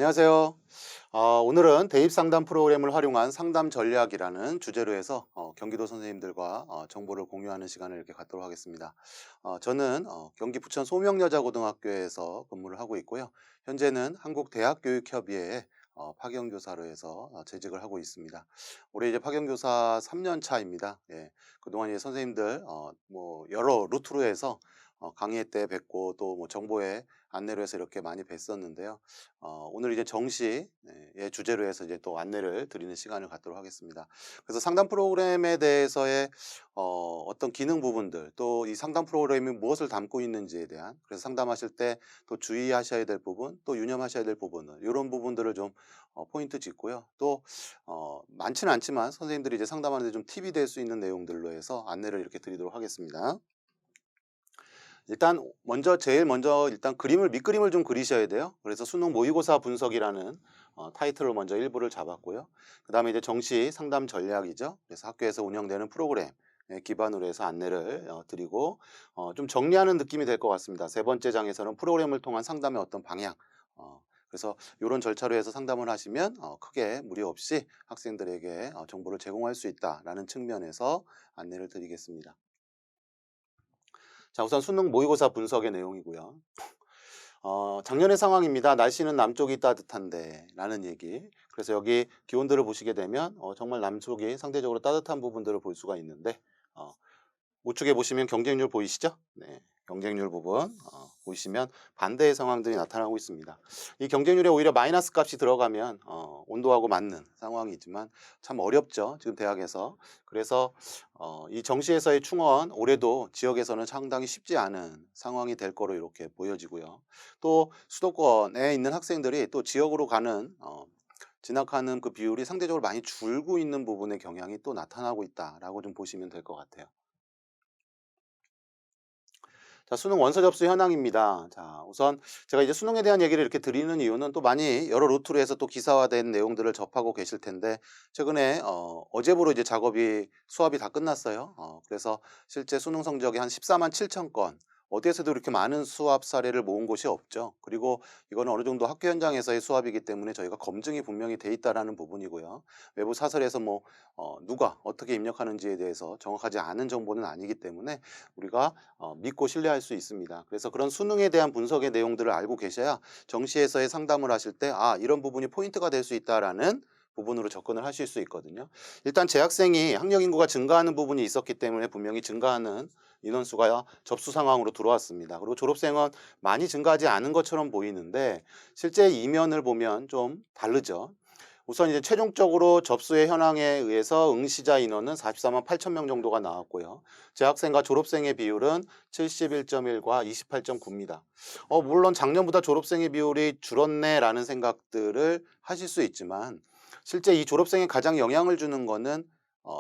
안녕하세요. 오늘은 대입 상담 프로그램을 활용한 상담 전략이라는 주제로 해서 경기도 선생님들과 정보를 공유하는 시간을 이렇게 갖도록 하겠습니다. 저는 경기 부천 소명여자고등학교에서 근무를 하고 있고요. 현재는 한국대학교육협의회에 파견교사로 해서 재직을 하고 있습니다. 올해 이제 파견교사 3년 차입니다. 예, 그동안 이제 선생님들 뭐 여러 루트로 해서 강의 때 뵙고 또 뭐 정보에 안내로 해서 이렇게 많이 뵀었는데요. 오늘 이제 정시의 주제로 해서 이제 또 안내를 드리는 시간을 갖도록 하겠습니다. 그래서 상담 프로그램에 대해서의 어떤 기능 부분들, 또 이 상담 프로그램이 무엇을 담고 있는지에 대한, 그래서 상담하실 때 또 주의하셔야 될 부분, 또 유념하셔야 될 부분을, 이런 부분들을 좀 포인트 짚고요. 또 많지는 않지만 선생님들이 이제 상담하는데 좀 팁이 될 수 있는 내용들로 해서 안내를 이렇게 드리도록 하겠습니다. 일단 제일 먼저 일단 밑그림을 좀 그리셔야 돼요. 그래서 수능 모의고사 분석이라는 타이틀로 먼저 일부를 잡았고요. 그다음에 이제 정시 상담 전략이죠. 그래서 학교에서 운영되는 프로그램 기반으로 해서 안내를 드리고 좀 정리하는 느낌이 될 것 같습니다. 세 번째 장에서는 프로그램을 통한 상담의 어떤 방향, 그래서 이런 절차로 해서 상담을 하시면 크게 무리 없이 학생들에게 정보를 제공할 수 있다라는 측면에서 안내를 드리겠습니다. 자, 우선 수능 모의고사 분석의 내용이고요. 작년의 상황입니다. 날씨는 남쪽이 따뜻한데 라는 얘기. 그래서 여기 기온들을 보시게 되면 정말 남쪽이 상대적으로 따뜻한 부분들을 볼 수가 있는데 우측에 보시면 경쟁률 보이시죠? 네, 경쟁률 부분 보시면 반대의 상황들이 나타나고 있습니다. 이 경쟁률에 오히려 마이너스 값이 들어가면 온도하고 맞는 상황이지만 참 어렵죠. 지금 대학에서. 그래서 이 정시에서의 충원 올해도 지역에서는 상당히 쉽지 않은 상황이 될 거로 이렇게 보여지고요. 또 수도권에 있는 학생들이 또 지역으로 가는 진학하는 그 비율이 상대적으로 많이 줄고 있는 부분의 경향이 또 나타나고 있다라고 좀 보시면 될 것 같아요. 자, 수능 원서 접수 현황입니다. 자, 우선 제가 이제 수능에 대한 얘기를 이렇게 드리는 이유는 또 많이 여러 루트로 해서 또 기사화된 내용들을 접하고 계실 텐데 최근에 어제부로 이제 수업이 다 끝났어요. 그래서 실제 수능 성적이 한 14만 7천 건, 어디에서도 이렇게 많은 수합 사례를 모은 곳이 없죠. 그리고 이거는 어느 정도 학교 현장에서의 수합이기 때문에 저희가 검증이 분명히 돼 있다라는 부분이고요. 외부 사설에서 뭐 누가 어떻게 입력하는지에 대해서 정확하지 않은 정보는 아니기 때문에 우리가 믿고 신뢰할 수 있습니다. 그래서 그런 수능에 대한 분석의 내용들을 알고 계셔야 정시에서의 상담을 하실 때 이런 부분이 포인트가 될 수 있다라는 부분으로 접근을 하실 수 있거든요. 일단 재학생이 학력 인구가 증가하는 부분이 있었기 때문에 분명히 증가하는 인원수가 접수 상황으로 들어왔습니다. 그리고 졸업생은 많이 증가하지 않은 것처럼 보이는데 실제 이면을 보면 좀 다르죠. 우선 이제 최종적으로 접수의 현황에 의해서 응시자 인원은 44만 8천 명 정도가 나왔고요. 재학생과 졸업생의 비율은 71.1과 28.9입니다. 물론 작년보다 졸업생의 비율이 줄었네라는 생각들을 하실 수 있지만 실제 이 졸업생에 가장 영향을 주는 거는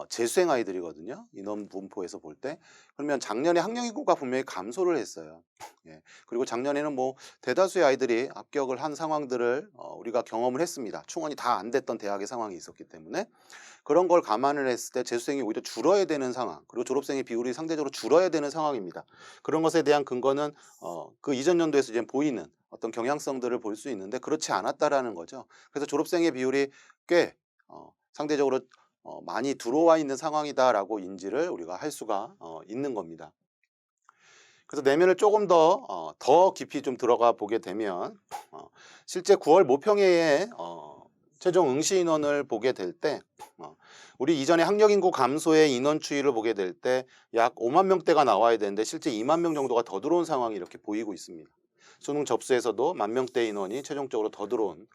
재수생 아이들이거든요. 인원 분포에서 볼 때. 그러면 작년에 학령 인구가 분명히 감소를 했어요. 예. 그리고 작년에는 뭐 대다수의 아이들이 합격을 한 상황들을 우리가 경험을 했습니다. 충원이 다 안 됐던 대학의 상황이 있었기 때문에 그런 걸 감안을 했을 때 재수생이 오히려 줄어야 되는 상황, 그리고 졸업생의 비율이 상대적으로 줄어야 되는 상황입니다. 그런 것에 대한 근거는 그 이전 연도에서 이제 보이는 어떤 경향성들을 볼 수 있는데 그렇지 않았다라는 거죠. 그래서 졸업생의 비율이 꽤 상대적으로 많이 들어와 있는 상황이다라고 인지를 우리가 할 수가 있는 겁니다. 그래서 내면을 조금 더 깊이 좀 들어가 보게 되면 실제 9월 모평회에 최종 응시 인원을 보게 될 때 우리 이전에 학력 인구 감소의 인원 추이를 보게 될 때 약 5만 명대가 나와야 되는데 실제 2만 명 정도가 더 들어온 상황이 이렇게 보이고 있습니다. 수능 접수에서도 10,000명대 인원이 최종적으로 더 들어온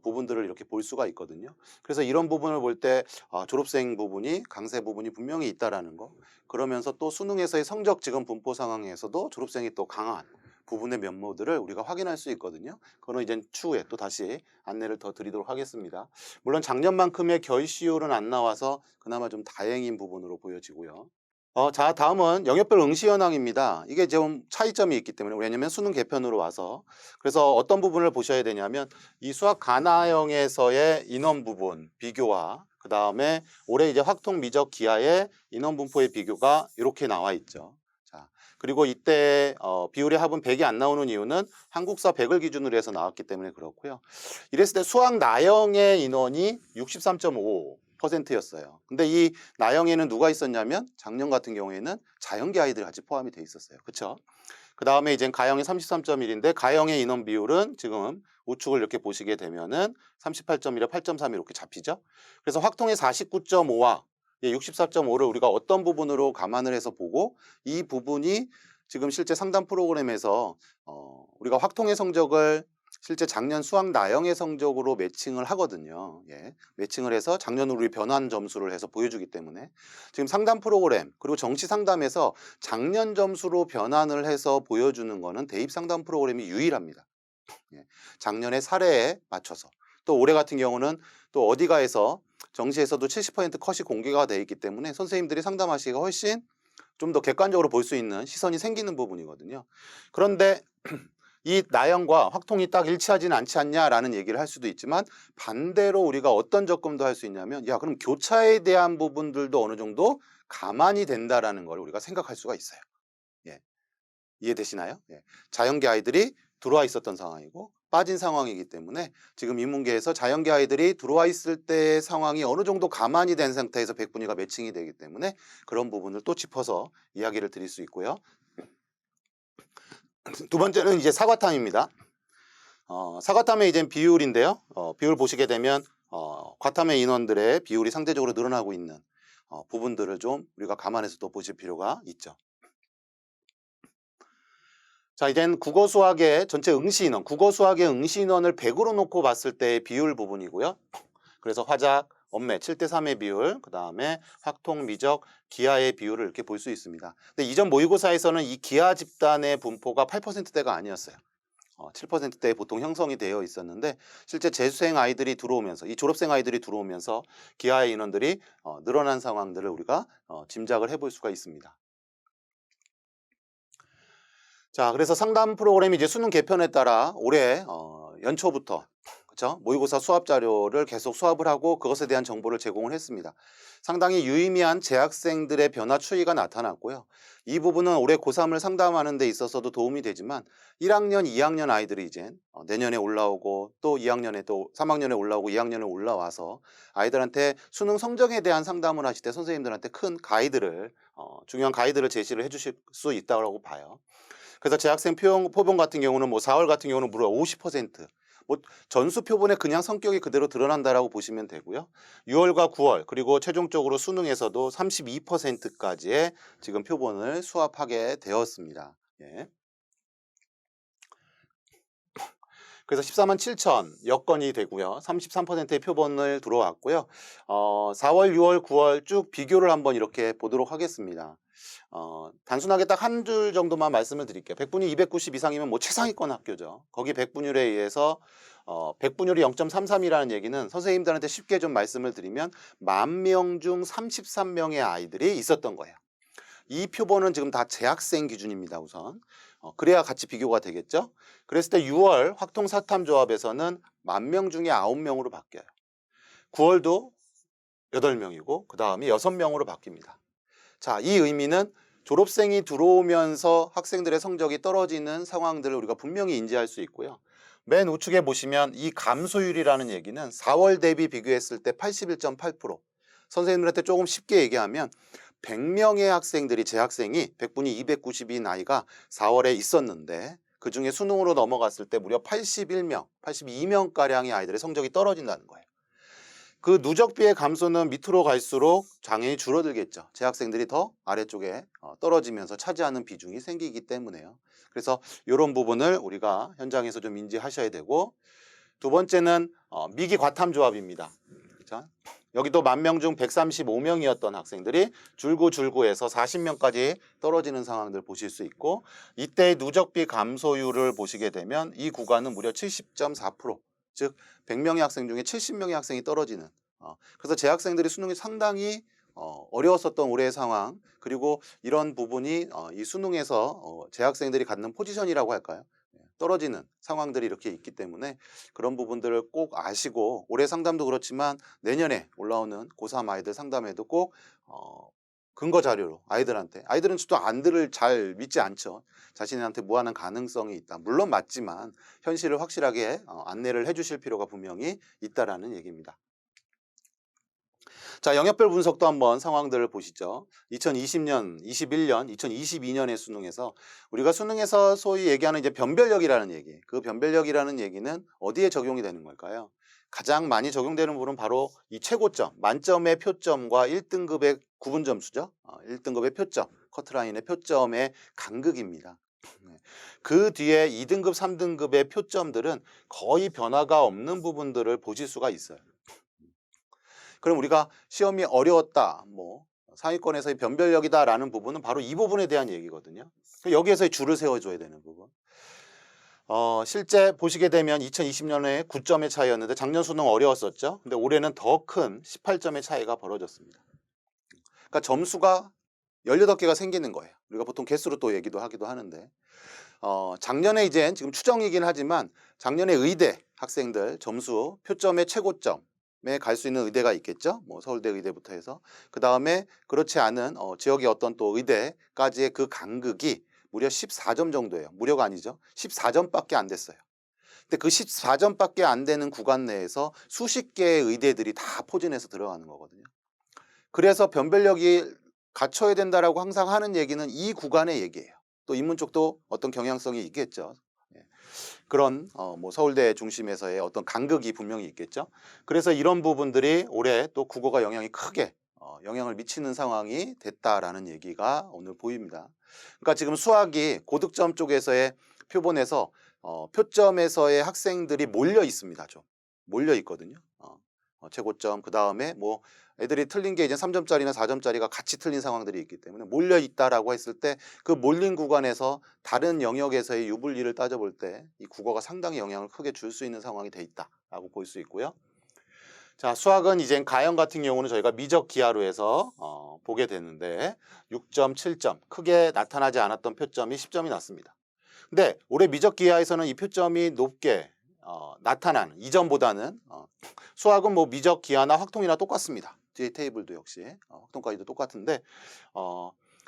부분들을 이렇게 볼 수가 있거든요. 그래서 이런 부분을 볼 때 졸업생 부분이 강세 부분이 분명히 있다라는 거. 그러면서 또 수능에서의 성적 지금 분포 상황에서도 졸업생이 또 강한 부분의 면모들을 우리가 확인할 수 있거든요. 그거는 이제 추후에 또 다시 안내를 더 드리도록 하겠습니다. 물론 작년만큼의 결시율은 안 나와서 그나마 좀 다행인 부분으로 보여지고요. 자, 다음은 영역별 응시 현황입니다. 이게 좀 차이점이 있기 때문에, 왜냐면 수능 개편으로 와서. 그래서 어떤 부분을 보셔야 되냐면 이 수학 가나형에서의 인원 부분 비교와 그 다음에 올해 이제 확통 미적 기하의 인원 분포의 비교가 이렇게 나와 있죠. 자, 그리고 이때 비율의 합은 100이 안 나오는 이유는 한국사 100을 기준으로 해서 나왔기 때문에 그렇고요. 이랬을 때 수학 나형의 인원이 63.5%였어요. 근데 이 나형에는 누가 있었냐면 작년 같은 경우에는 자연계 아이들 같이 포함이 돼 있었어요. 그렇죠? 그 다음에 이제 가형이 33.1인데 가형의 인원 비율은 지금 우측을 이렇게 보시게 되면은 38.1에 8.3 이렇게 잡히죠. 그래서 확통의 49.5와 64.5를 우리가 어떤 부분으로 감안을 해서 보고 이 부분이 지금 실제 상담 프로그램에서 우리가 확통의 성적을 실제 작년 수학 나형의 성적으로 매칭을 하거든요. 예, 매칭을 해서 작년으로 우리 변환 점수를 해서 보여주기 때문에 지금 상담 프로그램 그리고 정시 상담에서 작년 점수로 변환을 해서 보여주는 거는 대입 상담 프로그램이 유일합니다. 예, 작년의 사례에 맞춰서 또 올해 같은 경우는 또 어디가에서 정시에서도 70% 컷이 공개가 돼 있기 때문에 선생님들이 상담하시기가 훨씬 좀 더 객관적으로 볼 수 있는 시선이 생기는 부분이거든요. 그런데 이 나형과 확통이 딱 일치하지는 않지 않냐라는 얘기를 할 수도 있지만 반대로 우리가 어떤 접근도 할 수 있냐면 야 그럼 교차에 대한 부분들도 어느 정도 감안이 된다라는 걸 우리가 생각할 수가 있어요. 예, 이해되시나요? 예, 자연계 아이들이 들어와 있었던 상황이고 빠진 상황이기 때문에 지금 인문계에서 자연계 아이들이 들어와 있을 때의 상황이 어느 정도 감안이 된 상태에서 백분위가 매칭이 되기 때문에 그런 부분을 또 짚어서 이야기를 드릴 수 있고요. 두 번째는 이제 사과탐입니다. 사과탐의 이제 비율인데요. 비율 보시게 되면 과탐의 인원들의 비율이 상대적으로 늘어나고 있는 부분들을 좀 우리가 감안해서 또 보실 필요가 있죠. 자, 이젠 국어 수학의 전체 응시 인원, 국어 수학의 응시 인원을 100으로 놓고 봤을 때의 비율 부분이고요. 그래서 화작, 엄매 7대 3의 비율, 그 다음에 확통, 미적, 기하의 비율을 이렇게 볼 수 있습니다. 근데 이전 모의고사에서는 이 기하 집단의 분포가 8%대가 아니었어요. 7%대에 보통 형성이 되어 있었는데 실제 재수생 아이들이 들어오면서 이 졸업생 아이들이 들어오면서 기하의 인원들이 늘어난 상황들을 우리가 짐작을 해볼 수가 있습니다. 자, 그래서 상담 프로그램이 이제 수능 개편에 따라 올해 연초부터 그렇죠? 모의고사 수합 자료를 계속 수합을 하고 그것에 대한 정보를 제공을 했습니다. 상당히 유의미한 재학생들의 변화 추이가 나타났고요. 이 부분은 올해 고3을 상담하는 데 있어서도 도움이 되지만 1학년, 2학년 아이들이 이제 내년에 올라오고 또 2학년에 또 3학년에 올라오고 2학년에 올라와서 아이들한테 수능 성적에 대한 상담을 하실 때 선생님들한테 큰 가이드를 중요한 가이드를 제시를 해주실 수 있다고 봐요. 그래서 재학생 표본 같은 경우는 뭐 4월 같은 경우는 무려 50%, 뭐 전수 표본에 그냥 성격이 그대로 드러난다라고 보시면 되고요. 6월과 9월 그리고 최종적으로 수능에서도 32%까지의 지금 표본을 수합하게 되었습니다. 예. 그래서 14만 7천 여건이 되고요. 33%의 표본을 들어왔고요. 4월, 6월, 9월 쭉 비교를 한번 이렇게 보도록 하겠습니다. 단순하게 딱 한 줄 정도만 말씀을 드릴게요. 백분위 290 이상이면 뭐 최상위권 학교죠. 거기 백분율에 의해서 백분율이 0.33이라는 얘기는 선생님들한테 쉽게 좀 말씀을 드리면 10,000명 중 33명의 아이들이 있었던 거예요. 이 표본은 지금 다 재학생 기준입니다. 우선 그래야 같이 비교가 되겠죠. 그랬을 때 6월 확통사탐조합에서는 10,000명 중에 9명으로 바뀌어요. 9월도 8명이고 그 다음이 6명으로 바뀝니다. 자, 이 의미는 졸업생이 들어오면서 학생들의 성적이 떨어지는 상황들을 우리가 분명히 인지할 수 있고요. 맨 우측에 보시면 이 감소율이라는 얘기는 4월 대비 비교했을 때 81.8%. 선생님들한테 조금 쉽게 얘기하면 100명의 학생들이 재학생이 백분위 290인 아이가 4월에 있었는데 그중에 수능으로 넘어갔을 때 무려 81명, 82명가량의 아이들의 성적이 떨어진다는 거예요. 그 누적비의 감소는 밑으로 갈수록 장애인이 줄어들겠죠. 재학생들이 더 아래쪽에 떨어지면서 차지하는 비중이 생기기 때문에요. 그래서 이런 부분을 우리가 현장에서 좀 인지하셔야 되고, 두 번째는 미기 과탐조합입니다. 자, 여기도 10,000명 중 135명이었던 학생들이 줄구줄구해서 40명까지 떨어지는 상황들 보실 수 있고, 이때 누적비 감소율을 보시게 되면 이 구간은 무려 70.4%, 즉 100명의 학생 중에 70명의 학생이 떨어지는, 그래서 재학생들이 수능이 상당히 어려웠었던 올해의 상황, 그리고 이런 부분이 이 수능에서 재학생들이 갖는 포지션이라고 할까요? 떨어지는 상황들이 이렇게 있기 때문에 그런 부분들을 꼭 아시고 올해 상담도 그렇지만 내년에 올라오는 고3 아이들 상담에도 꼭 근거 자료로 아이들은 또 안들을 잘 믿지 않죠. 자신한테 무한한 가능성이 있다. 물론 맞지만 현실을 확실하게 안내를 해주실 필요가 분명히 있다라는 얘기입니다. 자, 영역별 분석도 한번 상황들을 보시죠. 2020년, 21년, 2022년의 수능에서 우리가 수능에서 소위 얘기하는 이제 변별력이라는 얘기, 그 변별력이라는 얘기는 어디에 적용이 되는 걸까요? 가장 많이 적용되는 부분은 바로 이 최고점, 만점의 표점과 1등급의 구분 점수죠. 1등급의 표점, 커트라인의 표점의 간극입니다. 네. 그 뒤에 2등급, 3등급의 표점들은 거의 변화가 없는 부분들을 보실 수가 있어요. 그럼 우리가 시험이 어려웠다, 뭐 상위권에서의 변별력이다라는 부분은 바로 이 부분에 대한 얘기거든요. 여기에서 줄을 세워줘야 되는 부분. 실제 보시게 되면 2020년에 9점의 차이였는데 작년 수능 어려웠었죠. 근데 올해는 더 큰 18점의 차이가 벌어졌습니다. 그러니까 점수가 18개가 생기는 거예요. 우리가 보통 개수로 또 얘기도 하기도 하는데 작년에 이제 지금 추정이긴 하지만 작년에 의대 학생들 점수 표점의 최고점 갈 수 있는 의대가 있겠죠. 뭐 서울대 의대부터 해서 그 다음에 그렇지 않은 지역의 어떤 또 의대까지의 그 간극이 무려 14점 정도예요. 무려가 아니죠. 14점밖에 안 됐어요. 근데 그 14점밖에 안 되는 구간 내에서 수십 개의 의대들이 다 포진해서 들어가는 거거든요. 그래서 변별력이 갖춰야 된다라고 항상 하는 얘기는 이 구간의 얘기예요. 또 인문 쪽도 어떤 경향성이 있겠죠. 그런 뭐 서울대 중심에서의 어떤 간극이 분명히 있겠죠. 그래서 이런 부분들이 올해 또 국어가 영향이 크게 영향을 미치는 상황이 됐다라는 얘기가 오늘 보입니다. 그러니까 지금 수학이 고득점 쪽에서의 표본에서 표점에서의 학생들이 몰려 있습니다. 좀 몰려 있거든요. 최고점 그 다음에 뭐 애들이 틀린 게 이제 3점짜리나 4점짜리가 같이 틀린 상황들이 있기 때문에 몰려 있다라고 했을 때 그 몰린 구간에서 다른 영역에서의 유불리를 따져볼 때 이 국어가 상당히 영향을 크게 줄 수 있는 상황이 돼 있다라고 볼 수 있고요. 자, 수학은 이제 가형 같은 경우는 저희가 미적 기하로 해서 보게 되는데 6점, 7점 크게 나타나지 않았던 표점이 10점이 났습니다. 근데 올해 미적 기하에서는 이 표점이 높게 나타나는 이전보다는 수학은 뭐 미적 기하나 확통이나 똑같습니다. 뒤에 테이블도 역시 확통까지도 똑같은데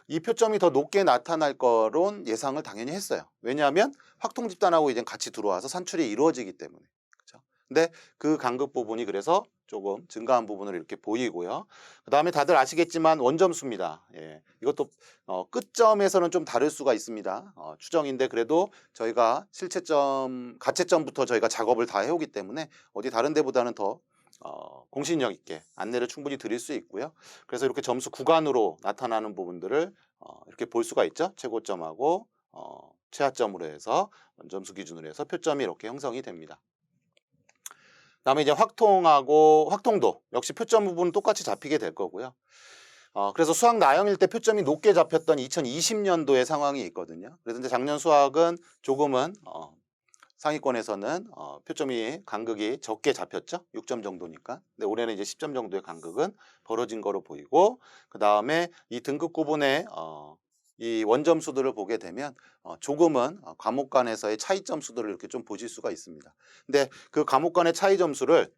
이 표점이 더 높게 나타날 거론 예상을 당연히 했어요. 왜냐하면 확통 집단하고 이제 같이 들어와서 산출이 이루어지기 때문에. 그렇죠? 근데 그 간극 부분이 그래서 조금 증가한 부분을 이렇게 보이고요. 그 다음에 다들 아시겠지만 원점수입니다. 예, 이것도 끝점에서는 좀 다를 수가 있습니다. 추정인데 그래도 저희가 실체점, 가채점부터 저희가 작업을 다 해오기 때문에 어디 다른 데보다는 더 공신력 있게 안내를 충분히 드릴 수 있고요. 그래서 이렇게 점수 구간으로 나타나는 부분들을 이렇게 볼 수가 있죠. 최고점하고 최하점으로 해서 원점수 기준으로 해서 표점이 이렇게 형성이 됩니다. 그다음에 이제 확통도 역시 표점 부분은 똑같이 잡히게 될 거고요. 그래서 수학 나형일 때 표점이 높게 잡혔던 2020년도의 상황이 있거든요. 그래서 이제 작년 수학은 조금은 상위권에서는 표점이 간극이 적게 잡혔죠. 6점 정도니까. 근데 올해는 이제 10점 정도의 간극은 벌어진 거로 보이고 그 다음에 이 등급 구분의 이 원점수들을 보게 되면 조금은 과목 간에서의 차이점 수들을 이렇게 좀 보실 수가 있습니다. 근데 그 과목 간의 차이 점수를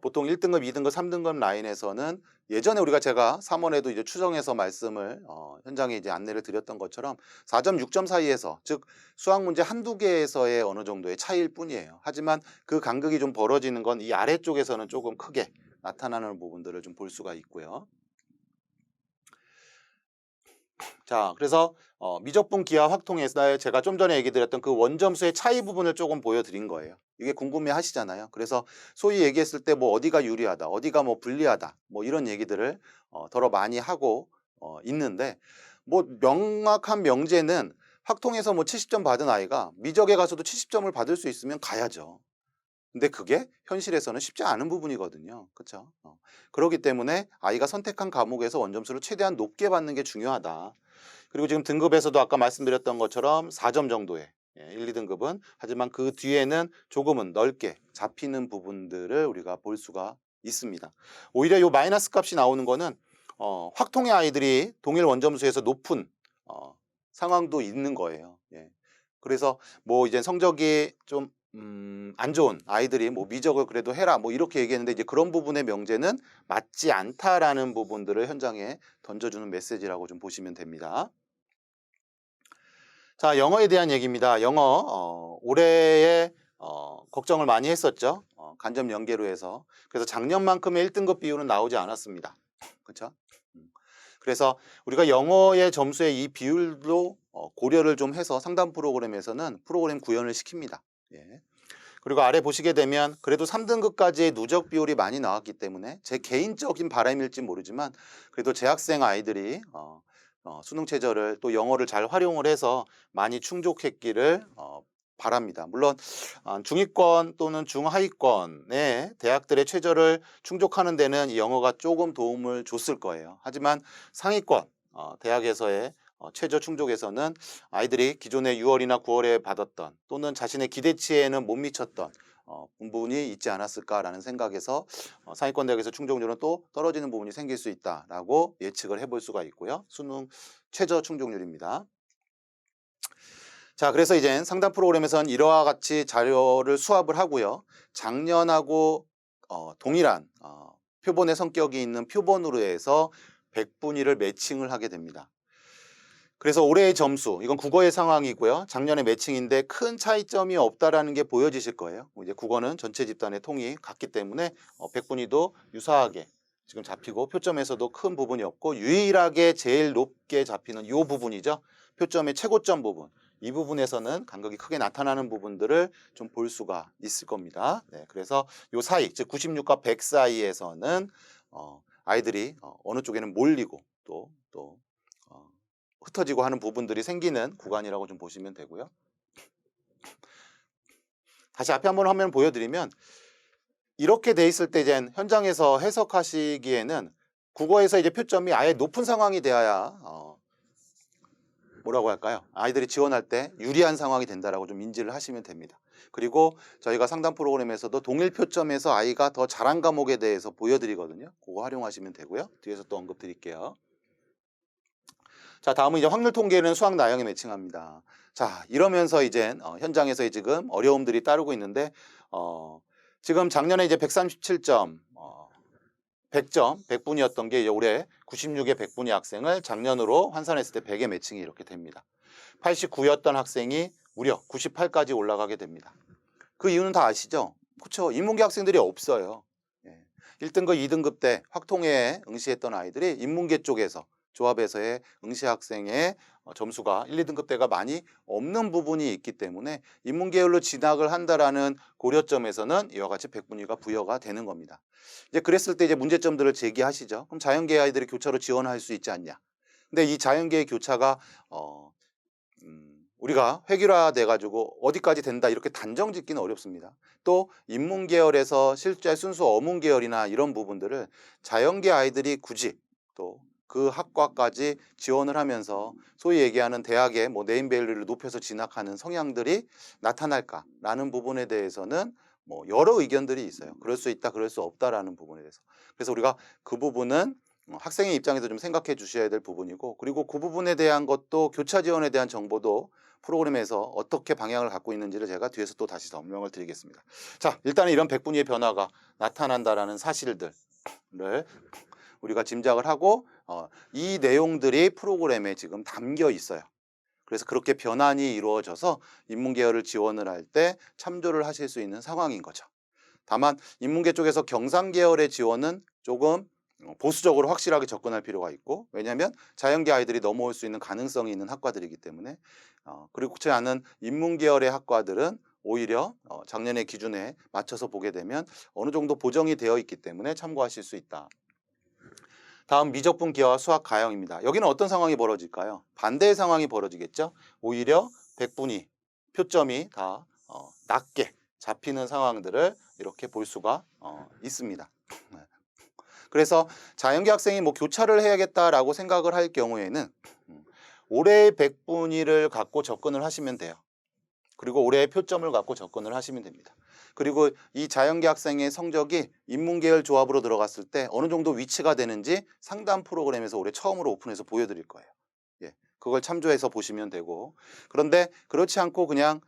보통 1등급, 2등급, 3등급 라인에서는 예전에 제가 3월에도 이제 추정해서 말씀을 현장에 이제 안내를 드렸던 것처럼 4점, 6점 사이에서 즉 수학 문제 한두 개에서의 어느 정도의 차이일 뿐이에요. 하지만 그 간극이 좀 벌어지는 건 이 아래쪽에서는 조금 크게 나타나는 부분들을 좀 볼 수가 있고요. 자, 그래서 미적분 기하 확통에서 제가 좀 전에 얘기 드렸던 그 원점수의 차이 부분을 조금 보여드린 거예요. 이게 궁금해 하시잖아요. 그래서 소위 얘기했을 때 뭐 어디가 유리하다, 어디가 뭐 불리하다, 뭐 이런 얘기들을 더러 많이 하고 있는데 뭐 명확한 명제는 확통에서 뭐 70점 받은 아이가 미적에 가서도 70점을 받을 수 있으면 가야죠. 근데 그게 현실에서는 쉽지 않은 부분이거든요. 그렇죠? 그렇기 때문에 아이가 선택한 과목에서 원점수를 최대한 높게 받는 게 중요하다. 그리고 지금 등급에서도 아까 말씀드렸던 것처럼 4점 정도의 1, 2등급은 하지만 그 뒤에는 조금은 넓게 잡히는 부분들을 우리가 볼 수가 있습니다. 오히려 이 마이너스 값이 나오는 거는 확통의 아이들이 동일 원점수에서 높은 상황도 있는 거예요. 예. 그래서 뭐 이제 성적이 좀 안 좋은 아이들이 뭐 미적을 그래도 해라 뭐 이렇게 얘기했는데 이제 그런 부분의 명제는 맞지 않다라는 부분들을 현장에 던져주는 메시지라고 좀 보시면 됩니다. 자, 영어에 대한 얘기입니다. 영어 올해에 걱정을 많이 했었죠. 간접 연계로 해서. 그래서 작년만큼의 1등급 비율은 나오지 않았습니다. 그렇죠? 그래서 우리가 영어의 점수의 이 비율도 고려를 좀 해서 상담 프로그램에서는 프로그램 구현을 시킵니다. 예. 그리고 아래 보시게 되면 그래도 3등급까지의 누적 비율이 많이 나왔기 때문에 제 개인적인 바람일지 모르지만 그래도 재학생 아이들이 수능 최저를 또 영어를 잘 활용을 해서 많이 충족했기를 바랍니다. 물론 중위권 또는 중하위권의 대학들의 최저를 충족하는 데는 이 영어가 조금 도움을 줬을 거예요. 하지만 상위권 대학에서의 최저 충족에서는 아이들이 기존에 6월이나 9월에 받았던 또는 자신의 기대치에는 못 미쳤던 부분이 있지 않았을까라는 생각에서 상위권 대학에서 충족률은 또 떨어지는 부분이 생길 수 있다라고 예측을 해볼 수가 있고요. 수능 최저 충족률입니다. 자, 그래서 이제 상담 프로그램에서는 이와 같이 자료를 수합을 하고요. 작년하고 동일한 표본의 성격이 있는 표본으로 해서 100분위를 매칭을 하게 됩니다. 그래서 올해의 점수, 이건 국어의 상황이고요. 작년의 매칭인데 큰 차이점이 없다라는 게 보여지실 거예요. 이제 국어는 전체 집단의 통이 같기 때문에 100분위도 유사하게 지금 잡히고 표점에서도 큰 부분이 없고 유일하게 제일 높게 잡히는 이 부분이죠. 표점의 최고점 부분. 이 부분에서는 간극이 크게 나타나는 부분들을 좀 볼 수가 있을 겁니다. 네, 그래서 이 사이, 즉 96과 100 사이에서는 아이들이 어느 쪽에는 몰리고 또 흩어지고 하는 부분들이 생기는 구간이라고 좀 보시면 되고요. 다시 앞에 한번 화면 보여드리면 이렇게 돼 있을 때 이제 현장에서 해석하시기에는 국어에서 이제 표점이 아예 높은 상황이 되어야 뭐라고 할까요? 아이들이 지원할 때 유리한 상황이 된다라고 좀 인지를 하시면 됩니다. 그리고 저희가 상담 프로그램에서도 동일 표점에서 아이가 더 잘한 과목에 대해서 보여드리거든요. 그거 활용하시면 되고요. 뒤에서 또 언급 드릴게요. 자, 다음은 이제 확률 통계는 수학 나형에 매칭합니다. 자, 이러면서 이제 현장에서 지금 어려움들이 따르고 있는데 지금 작년에 이제 137점, 100점, 100분이었던 게 이제 올해 96의 100분위 학생을 작년으로 환산했을 때 100의 매칭이 이렇게 됩니다. 89였던 학생이 무려 98까지 올라가게 됩니다. 그 이유는 다 아시죠? 그렇죠. 인문계 학생들이 없어요. 1등급, 2등급 때 확통에 응시했던 아이들이 인문계 쪽에서 조합에서의 응시 학생의 점수가 1, 2등급 대가 많이 없는 부분이 있기 때문에 인문계열로 진학을 한다라는 고려점에서는 이와 같이 100분위가 부여가 되는 겁니다. 이제 그랬을 때 이제 문제점들을 제기하시죠. 그럼 자연계 아이들이 교차로 지원할 수 있지 않냐? 근데 이 자연계의 교차가 우리가 획일화돼 가지고 어디까지 된다 이렇게 단정 짓기는 어렵습니다. 또 인문계열에서 실제 순수 어문계열이나 이런 부분들을 자연계 아이들이 굳이 또 그 학과까지 지원을 하면서 소위 얘기하는 대학의 뭐 네임밸류를 높여서 진학하는 성향들이 나타날까라는 부분에 대해서는 뭐 여러 의견들이 있어요. 그럴 수 있다, 그럴 수 없다라는 부분에 대해서. 그래서 우리가 그 부분은 학생의 입장에서 좀 생각해 주셔야 될 부분이고, 그리고 그 부분에 대한 것도 교차 지원에 대한 정보도 프로그램에서 어떻게 방향을 갖고 있는지를 제가 뒤에서 또 다시 설명을 드리겠습니다. 자, 일단은 이런 100분위의 변화가 나타난다라는 사실들을 우리가 짐작을 하고 이 내용들이 프로그램에 지금 담겨 있어요. 그래서 그렇게 변환이 이루어져서 인문계열을 지원을 할 때 참조를 하실 수 있는 상황인 거죠. 다만 인문계 쪽에서 경상계열의 지원은 조금 보수적으로 확실하게 접근할 필요가 있고, 왜냐하면 자연계 아이들이 넘어올 수 있는 가능성이 있는 학과들이기 때문에 그리고 그렇지 않은 인문계열의 학과들은 오히려 작년의 기준에 맞춰서 보게 되면 어느 정도 보정이 되어 있기 때문에 참고하실 수 있다. 다음 미적분 기하와 수학 가형입니다. 여기는 어떤 상황이 벌어질까요? 반대의 상황이 벌어지겠죠. 오히려 100분위 표점이 다 낮게 잡히는 상황들을 이렇게 볼 수가 있습니다. 그래서 자연계 학생이 뭐 교차를 해야겠다라고 생각을 할 경우에는 올해의 100분위를 갖고 접근을 하시면 돼요. 그리고 올해의 표점을 갖고 접근을 하시면 됩니다. 그리고 이 자연계 학생의 성적이 인문계열 조합으로 들어갔을 때 어느 정도 위치가 되는지 상담 프로그램에서 올해 처음으로 오픈해서 보여드릴 거예요. 그걸 참조해서 보시면 되고, 그런데 그렇지 않고 그냥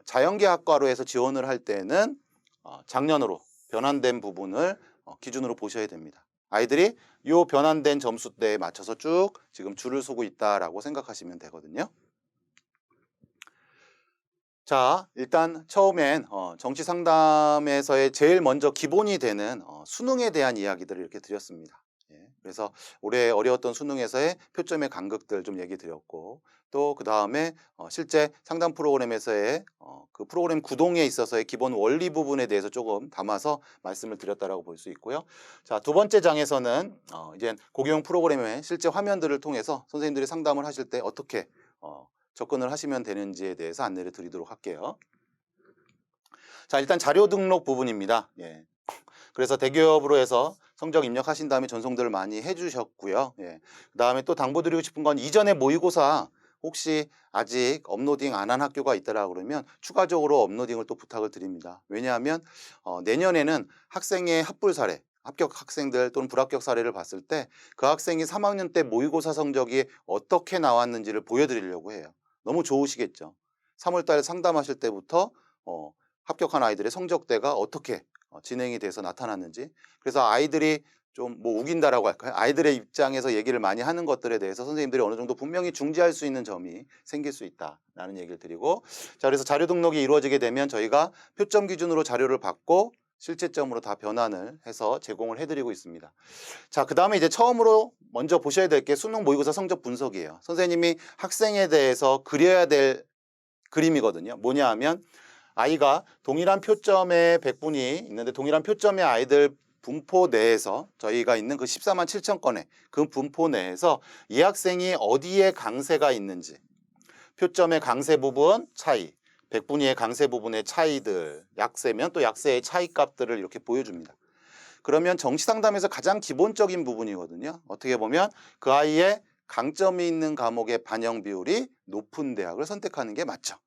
자연계학과로 해서 지원을 할 때는 작년으로 변환된 부분을 기준으로 보셔야 됩니다. 아이들이 이 변환된 점수대에 맞춰서 쭉 지금 줄을 서고 있다라고 생각하시면 되거든요. 자, 일단 처음엔 정치 상담에서의 제일 먼저 기본이 되는 수능에 대한 이야기들을 이렇게 드렸습니다. 예, 그래서 올해 어려웠던 수능에서의 표점의 간극들 좀 얘기 드렸고, 또 그 다음에 실제 상담 프로그램에서의 그 프로그램 구동에 있어서의 기본 원리 부분에 대해서 조금 담아서 말씀을 드렸다라고 볼 수 있고요. 자, 두 번째 장에서는 이제 고교용 프로그램의 실제 화면들을 통해서 선생님들이 상담을 하실 때 어떻게 접근을 하시면 되는지에 대해서 안내를 드리도록 할게요. 자, 일단 자료 등록 부분입니다. 예. 그래서 대기업으로 해서 성적 입력하신 다음에 전송들을 많이 해주셨고요. 예. 그 다음에 또 당부드리고 싶은 건 이전에 모의고사 혹시 아직 업로딩 안 한 학교가 있더라 그러면 추가적으로 업로딩을 또 부탁을 드립니다. 왜냐하면 내년에는 학생의 합불 사례, 합격 학생들 또는 불합격 사례를 봤을 때 그 학생이 3학년 때 모의고사 성적이 어떻게 나왔는지를 보여드리려고 해요. 너무 좋으시겠죠. 3월 달 상담하실 때부터 합격한 아이들의 성적대가 어떻게 진행이 돼서 나타났는지, 그래서 아이들이 좀 뭐 우긴다라고 할까요? 아이들의 입장에서 얘기를 많이 하는 것들에 대해서 선생님들이 어느 정도 분명히 중지할 수 있는 점이 생길 수 있다라는 얘기를 드리고, 자, 그래서 자료 등록이 이루어지게 되면 저희가 표점 기준으로 자료를 받고 실체점으로 다 변환을 해서 제공을 해드리고 있습니다. 자, 그 다음에 이제 처음으로 먼저 보셔야 될 게 수능 모의고사 성적 분석이에요. 선생님이 학생에 대해서 그려야 될 그림이거든요. 뭐냐 하면 아이가 동일한 표점의 100분이 있는데 동일한 표점의 아이들 분포 내에서 저희가 있는 그 14만 7천 건의 그 분포 내에서 이 학생이 어디에 강세가 있는지, 표점의 강세 부분 차이, 100분위의 강세 부분의 차이들, 약세면 또 약세의 차이 값들을 이렇게 보여줍니다. 그러면 정시 상담에서 가장 기본적인 부분이거든요. 어떻게 보면 그 아이의 강점이 있는 과목의 반영 비율이 높은 대학을 선택하는 게 맞죠.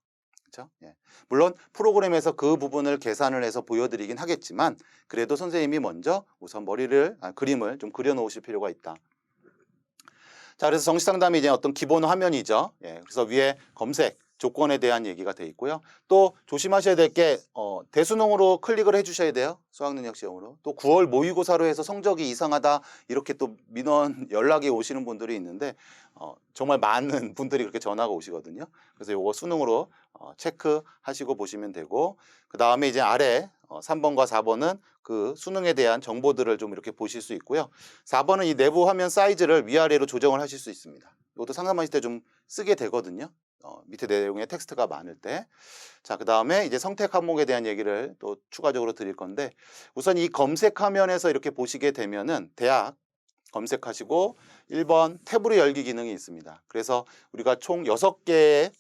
그렇죠? 예. 물론 프로그램에서 그 부분을 계산을 해서 보여드리긴 하겠지만 그래도 선생님이 먼저 우선 그림을 좀 그려놓으실 필요가 있다. 자, 그래서 정시 상담이 이제 어떤 기본 화면이죠. 예, 그래서 위에 검색 조건에 대한 얘기가 돼 있고요. 또 조심하셔야 될 게 대수능으로 클릭을 해주셔야 돼요. 수학능력 시험으로. 또 9월 모의고사로 해서 성적이 이상하다 이렇게 또 민원 연락이 오시는 분들이 있는데 정말 많은 분들이 그렇게 전화가 오시거든요. 그래서 요거 수능으로 체크하시고 보시면 되고, 그 다음에 이제 아래 3번과 4번은 그 수능에 대한 정보들을 좀 이렇게 보실 수 있고요. 4번은 이 내부 화면 사이즈를 위아래로 조정을 하실 수 있습니다. 이것도 상담하실 때 좀 쓰게 되거든요. 밑에 내용에 텍스트가 많을 때. 자, 그 다음에 이제 선택 항목에 대한 얘기를 또 추가적으로 드릴 건데, 우선 이 검색 화면에서 이렇게 보시게 되면은 대학 검색하시고 1번 탭으로 열기 기능이 있습니다. 그래서 우리가 총 6개의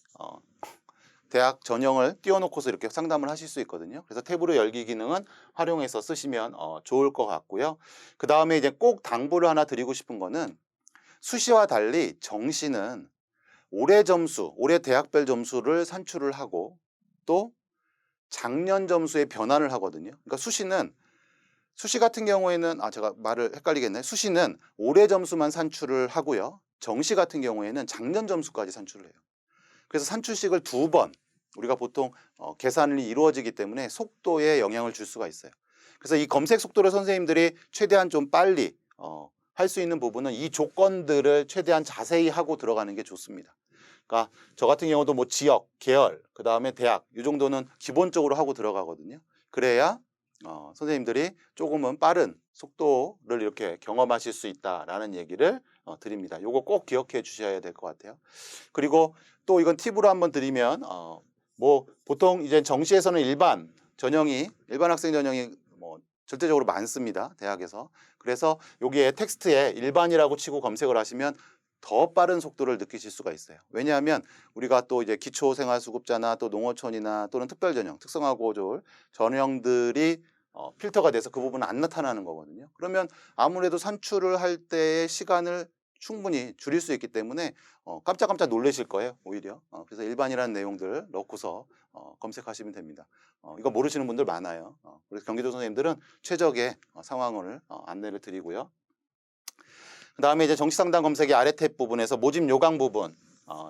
대학 전형을 띄워놓고서 이렇게 상담을 하실 수 있거든요. 그래서 탭으로 열기 기능은 활용해서 쓰시면 좋을 것 같고요. 그 다음에 이제 꼭 당부를 하나 드리고 싶은 거는 수시와 달리 정시는 올해 대학별 점수를 산출을 하고 또 작년 점수의 변환을 하거든요. 그러니까 수시 같은 경우에는 제가 말을 헷갈리겠네. 수시는 올해 점수만 산출을 하고요. 정시 같은 경우에는 작년 점수까지 산출을 해요. 그래서 산출식을 2번 우리가 보통 계산이 이루어지기 때문에 속도에 영향을 줄 수가 있어요. 그래서 이 검색 속도를 선생님들이 최대한 좀 빨리 할 수 있는 부분은 이 조건들을 최대한 자세히 하고 들어가는 게 좋습니다. 그러니까 저 같은 경우도 뭐 지역, 계열, 그 다음에 대학 이 정도는 기본적으로 하고 들어가거든요. 그래야 선생님들이 조금은 빠른 속도를 이렇게 경험하실 수 있다라는 얘기를 드립니다. 요거 꼭 기억해 주셔야 될 것 같아요. 그리고 또 이건 팁으로 한번 드리면 뭐 보통 이제 정시에서는 일반 학생 전형이 뭐 절대적으로 많습니다. 대학에서. 그래서 여기에 텍스트에 일반이라고 치고 검색을 하시면 더 빠른 속도를 느끼실 수가 있어요. 왜냐하면 우리가 또 이제 기초생활수급자나 또 농어촌이나 또는 특별전형, 특성화고졸 전형들이 필터가 돼서 그 부분은 안 나타나는 거거든요. 그러면 아무래도 산출을 할 때의 시간을 충분히 줄일 수 있기 때문에 깜짝깜짝 놀라실 거예요, 오히려. 그래서 일반이라는 내용들 넣고서 검색하시면 됩니다. 이거 모르시는 분들 많아요. 그래서 경기도 선생님들은 최적의 상황을 안내를 드리고요. 그 다음에 이제 정시상담 검색의 아래 탭 부분에서 모집 요강 부분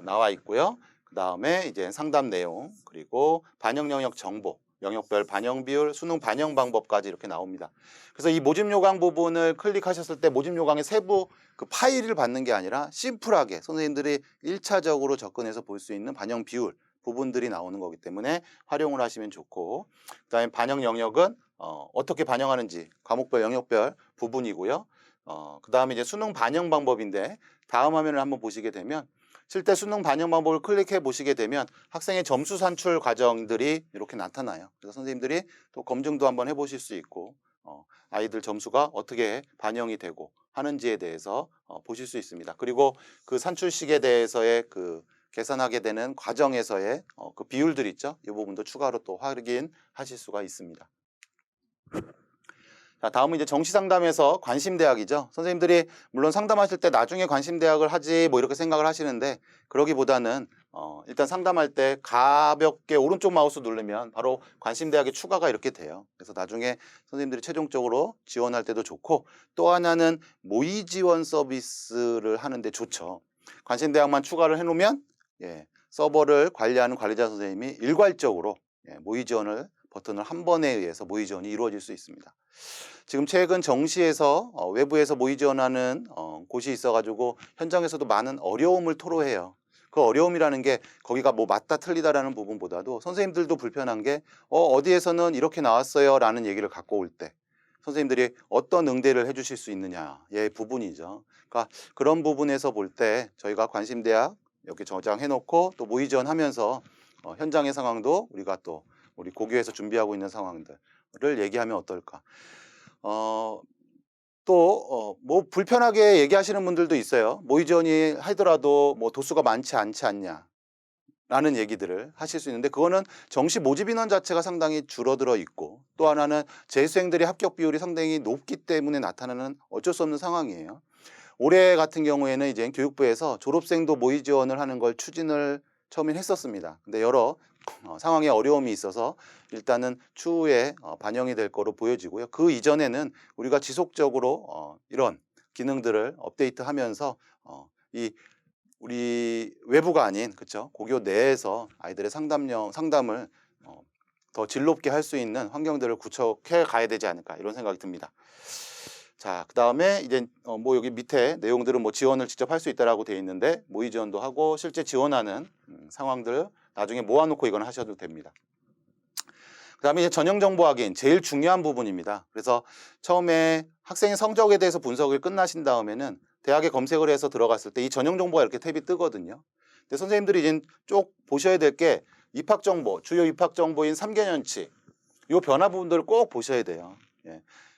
나와 있고요. 그다음에 이제 상담 내용, 그리고 반영 영역 정보, 영역별 반영 비율, 수능 반영 방법까지 이렇게 나옵니다. 그래서 이 모집 요강 부분을 클릭하셨을 때 모집 요강의 세부 그 파일을 받는 게 아니라 심플하게 선생님들이 1차적으로 접근해서 볼 수 있는 반영 비율 부분들이 나오는 거기 때문에 활용을 하시면 좋고, 그다음에 반영 영역은 어떻게 반영하는지 과목별 영역별 부분이고요. 그다음에 이제 수능 반영 방법인데, 다음 화면을 한번 보시게 되면 실제 수능 반영 방법을 클릭해 보시게 되면 학생의 점수 산출 과정들이 이렇게 나타나요. 그래서 선생님들이 또 검증도 한번 해보실 수 있고, 아이들 점수가 어떻게 반영이 되고 하는지에 대해서 보실 수 있습니다. 그리고 그 산출식에 대해서의 그 계산하게 되는 과정에서의 그 비율들 있죠. 이 부분도 추가로 또 확인하실 수가 있습니다. 자, 다음은 이제 정시 상담에서 관심 대학이죠. 선생님들이 물론 상담하실 때 나중에 관심 대학을 하지 뭐 이렇게 생각을 하시는데, 그러기보다는 일단 상담할 때 가볍게 오른쪽 마우스 누르면 바로 관심 대학의 추가가 이렇게 돼요. 그래서 나중에 선생님들이 최종적으로 지원할 때도 좋고, 또 하나는 모의 지원 서비스를 하는데 좋죠. 관심 대학만 추가를 해놓으면 서버를 관리하는 관리자 선생님이 일괄적으로 모의 지원을 버튼을 한 번에 의해서 모의 지원이 이루어질 수 있습니다. 지금 최근 정시에서 외부에서 모의 지원하는 곳이 있어가지고 현장에서도 많은 어려움을 토로해요. 그 어려움이라는 게 거기가 뭐 맞다 틀리다라는 부분보다도 선생님들도 불편한 게 어디에서는 이렇게 나왔어요 라는 얘기를 갖고 올 때 선생님들이 어떤 응대를 해주실 수 있느냐의 부분이죠. 그러니까 그런 부분에서 볼 때 저희가 관심대학 이렇게 저장해 놓고 또 모의 지원하면서 현장의 상황도 우리가 또 우리 고교에서 준비하고 있는 상황들을 얘기하면 어떨까. 또 뭐 불편하게 얘기하시는 분들도 있어요. 모의 지원이 하더라도 뭐 도수가 많지 않지 않냐 라는 얘기들을 하실 수 있는데, 그거는 정시 모집 인원 자체가 상당히 줄어들어 있고, 또 하나는 재수생들의 합격 비율이 상당히 높기 때문에 나타나는 어쩔 수 없는 상황이에요. 올해 같은 경우에는 이제 교육부에서 졸업생도 모의 지원을 하는 걸 추진을 처음엔 했었습니다. 근데 여러 상황에 어려움이 있어서 일단은 추후에 반영이 될 거로 보여지고요. 그 이전에는 우리가 지속적으로 이런 기능들을 업데이트하면서 이 우리 외부가 아닌 그쵸 고교 내에서 아이들의 상담을 더 질높게 할 수 있는 환경들을 구축해 가야 되지 않을까, 이런 생각이 듭니다. 자, 그 다음에 이제 뭐 여기 밑에 내용들은 뭐 지원을 직접 할 수 있다라고 되어 있는데, 모의 지원도 하고 실제 지원하는 상황들 나중에 모아놓고 이건 하셔도 됩니다. 그 다음에 이제 전형 정보 확인, 제일 중요한 부분입니다. 그래서 처음에 학생의 성적에 대해서 분석을 끝나신 다음에는 대학에 검색을 해서 들어갔을 때 이 전형 정보가 이렇게 탭이 뜨거든요. 근데 선생님들이 이제 쭉 보셔야 될 게 입학 정보, 주요 입학 정보인 3개년치 이 변화 부분들을 꼭 보셔야 돼요.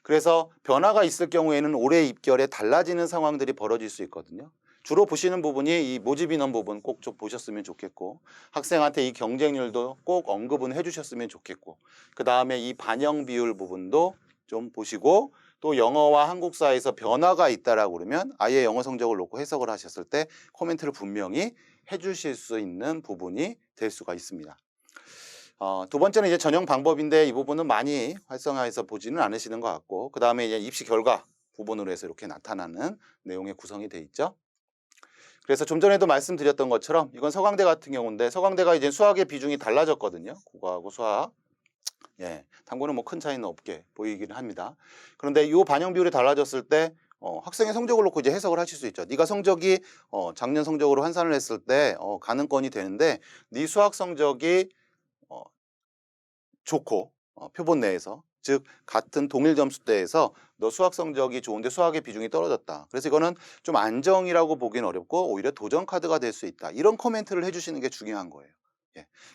그래서 변화가 있을 경우에는 올해 입결에 달라지는 상황들이 벌어질 수 있거든요. 주로 보시는 부분이 이 모집 인원 부분 꼭 좀 보셨으면 좋겠고, 학생한테 이 경쟁률도 꼭 언급은 해주셨으면 좋겠고, 그 다음에 이 반영 비율 부분도 좀 보시고, 또 영어와 한국사에서 변화가 있다라고 그러면 아예 영어 성적을 놓고 해석을 하셨을 때 코멘트를 분명히 해주실 수 있는 부분이 될 수가 있습니다. 두 번째는 이제 전형 방법인데, 이 부분은 많이 활성화해서 보지는 않으시는 것 같고, 그 다음에 이제 입시 결과 부분으로 해서 이렇게 나타나는 내용의 구성이 돼 있죠. 그래서 좀 전에도 말씀드렸던 것처럼 이건 서강대 같은 경우인데, 서강대가 이제 수학의 비중이 달라졌거든요. 국어하고 수학. 탐구는 뭐 큰 차이는 없게 보이기는 합니다. 그런데 이 반영 비율이 달라졌을 때 학생의 성적을 놓고 이제 해석을 하실 수 있죠. 네가 성적이 작년 성적으로 환산을 했을 때 가능권이 되는데, 네 수학 성적이 좋고 표본 내에서, 즉 같은 동일 점수대에서 너 수학 성적이 좋은데 수학의 비중이 떨어졌다. 그래서 이거는 좀 안정이라고 보기는 어렵고 오히려 도전 카드가 될 수 있다. 이런 코멘트를 해주시는 게 중요한 거예요.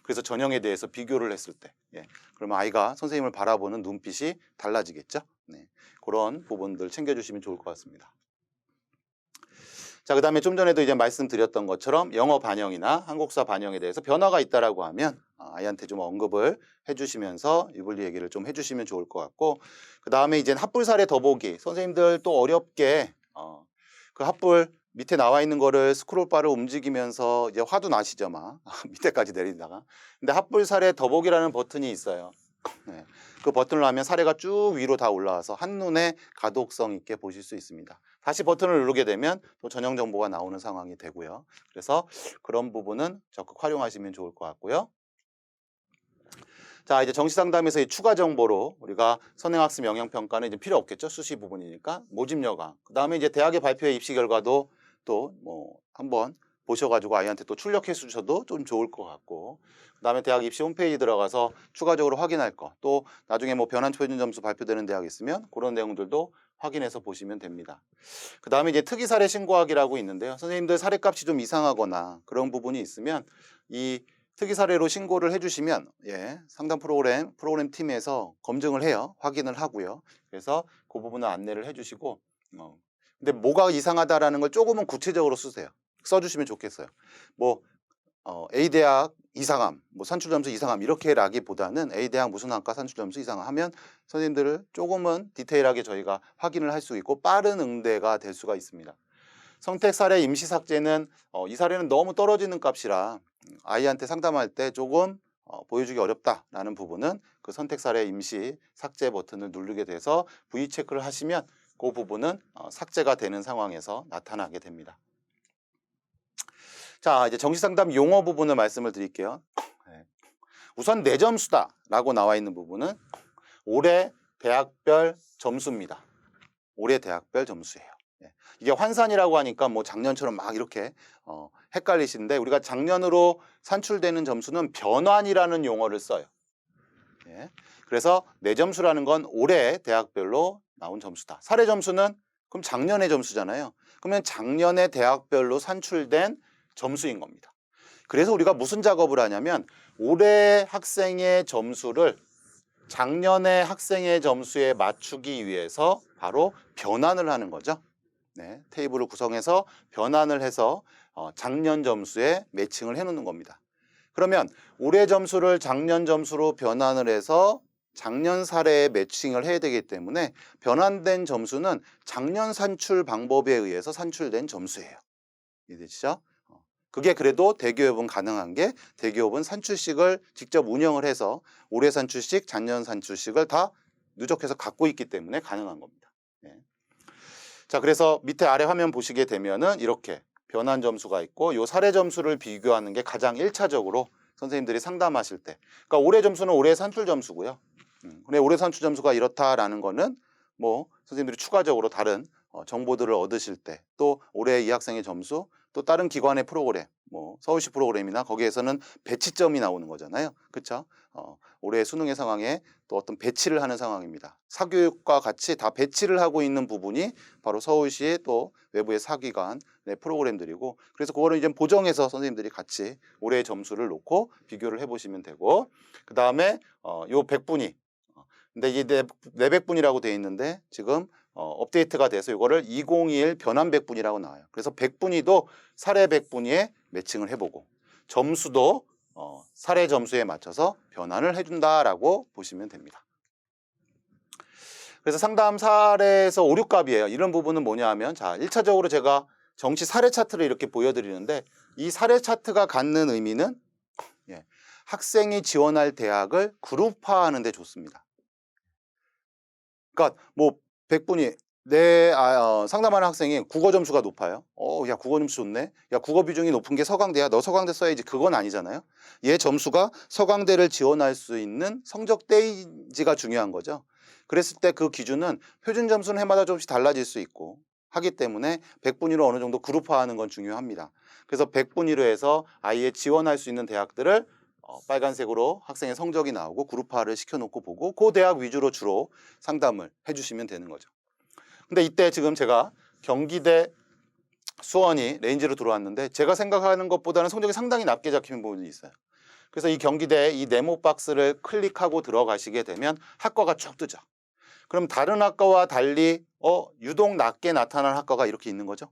그래서 전형에 대해서 비교를 했을 때, 그러면 아이가 선생님을 바라보는 눈빛이 달라지겠죠. 그런 부분들 챙겨주시면 좋을 것 같습니다. 자, 그 다음에 좀 전에도 이제 말씀드렸던 것처럼 영어 반영이나 한국사 반영에 대해서 변화가 있다라고 하면 아이한테 좀 언급을 해주시면서 유불리 얘기를 좀 해주시면 좋을 것 같고, 그 다음에 이제 합불 사례 더보기, 선생님들 또 어렵게 그 합불 밑에 나와 있는 거를 스크롤바를 움직이면서 이제 화도 나시죠, 막 밑에까지 내리다가. 근데 합불 사례 더보기라는 버튼이 있어요. 그 버튼을 하면 사례가 쭉 위로 다 올라와서 한눈에 가독성 있게 보실 수 있습니다. 다시 버튼을 누르게 되면 또 전형 정보가 나오는 상황이 되고요. 그래서 그런 부분은 적극 활용하시면 좋을 것 같고요. 자, 이제 정시 상담에서의 추가 정보로 우리가 선행학습 영향평가는 이제 필요 없겠죠. 수시 부분이니까. 모집 여강. 그다음에 이제 대학의 발표의 입시 결과도 또 뭐 한번 보셔가지고 아이한테 또 출력해 주셔도 좀 좋을 것 같고. 그다음에 대학 입시 홈페이지 들어가서 추가적으로 확인할 거. 또 나중에 뭐 변환 표준 점수 발표되는 대학 있으면 그런 내용들도 확인해서 보시면 됩니다. 그다음에 이제 특이 사례 신고하기라고 있는데요. 선생님들 사례값이 좀 이상하거나 그런 부분이 있으면 이 특이 사례로 신고를 해주시면 상담 프로그램 팀에서 검증을 해요. 확인을 하고요. 그래서 그 부분을 안내를 해주시고 근데 뭐가 이상하다라는 걸 조금은 구체적으로 쓰세요. 써주시면 좋겠어요. 뭐 A 대학 이상함, 뭐 산출 점수 이상함 이렇게라기보다는 A 대학 무슨 학과 산출 점수 이상함 하면 선생님들을 조금은 디테일하게 저희가 확인을 할 수 있고 빠른 응대가 될 수가 있습니다. 선택 사례 임시 삭제는 이 사례는 너무 떨어지는 값이라 아이한테 상담할 때 조금 보여주기 어렵다라는 부분은 그 선택 사례 임시 삭제 버튼을 누르게 돼서 V 체크를 하시면 그 부분은 삭제가 되는 상황에서 나타나게 됩니다. 자, 이제 정시 상담 용어 부분을 말씀을 드릴게요. 우선 내 점수다라고 나와 있는 부분은 올해 대학별 점수입니다. 올해 대학별 점수예요. 이게 환산이라고 하니까 뭐 작년처럼 막 이렇게 헷갈리시는데 우리가 작년으로 산출되는 점수는 변환이라는 용어를 써요. 그래서 내 점수라는 건 올해 대학별로 나온 점수다. 사례 점수는 그럼 작년의 점수잖아요. 그러면 작년의 대학별로 산출된 점수인 겁니다. 그래서 우리가 무슨 작업을 하냐면 올해 학생의 점수를 작년의 학생의 점수에 맞추기 위해서 바로 변환을 하는 거죠. 테이블을 구성해서 변환을 해서 작년 점수에 매칭을 해 놓는 겁니다. 그러면 올해 점수를 작년 점수로 변환을 해서 작년 사례에 매칭을 해야 되기 때문에 변환된 점수는 작년 산출 방법에 의해서 산출된 점수예요. 이해되시죠? 그게 그래도 대기업은 가능한 게 대기업은 산출식을 직접 운영을 해서 올해 산출식, 작년 산출식을 다 누적해서 갖고 있기 때문에 가능한 겁니다. 자, 그래서 밑에 아래 화면 보시게 되면은 이렇게 변환 점수가 있고 요 사례 점수를 비교하는 게 가장 1차적으로 선생님들이 상담하실 때, 그러니까 올해 점수는 올해 산출 점수고요. 근데 올해 산출 점수가 이렇다라는 거는 뭐 선생님들이 추가적으로 다른 정보들을 얻으실 때, 또 올해 이 학생의 점수, 또 다른 기관의 프로그램, 뭐 서울시 프로그램이나 거기에서는 배치점이 나오는 거잖아요. 그렇죠? 올해 수능의 상황에 또 어떤 배치를 하는 상황입니다. 사교육과 같이 다 배치를 하고 있는 부분이 바로 서울시의 또 외부의 사기관의 프로그램들이고, 그래서 그거를 이제 보정해서 선생님들이 같이 올해의 점수를 놓고 비교를 해보시면 되고, 그 다음에 요 100분위, 근데 이게 내백분이라고 되어 있는데 지금 업데이트가 돼서 이거를 2021 변환 100분이라고 나와요. 그래서 100분위도 사례 100분위에 매칭을 해보고 점수도 사례 점수에 맞춰서 변환을 해준다라고 보시면 됩니다. 그래서 상담 사례에서 오류값이에요. 이런 부분은 뭐냐 하면, 자, 1차적으로 제가 정시 사례 차트를 이렇게 보여드리는데 이 사례 차트가 갖는 의미는 학생이 지원할 대학을 그룹화하는 데 좋습니다. 그러니까 뭐 100분이 상담하는 학생이 국어 점수가 높아요. 야, 국어 점수 좋네. 야, 국어 비중이 높은 게 서강대야. 너 서강대 써야지. 그건 아니잖아요. 얘 점수가 서강대를 지원할 수 있는 성적대인지가 중요한 거죠. 그랬을 때 그 기준은 표준 점수는 해마다 조금씩 달라질 수 있고 하기 때문에 100분위로 어느 정도 그룹화하는 건 중요합니다. 그래서 100분위로 해서 아이의 지원할 수 있는 대학들을 빨간색으로 학생의 성적이 나오고 그룹화를 시켜놓고 보고 그 대학 위주로 주로 상담을 해주시면 되는 거죠. 근데 이때 지금 제가 경기대 수원이 레인지로 들어왔는데 제가 생각하는 것보다는 성적이 상당히 낮게 잡히는 부분이 있어요. 그래서 이 경기대 이 네모 박스를 클릭하고 들어가시게 되면 학과가 쭉 뜨죠. 그럼 다른 학과와 달리 유독 낮게 나타난 학과가 이렇게 있는 거죠.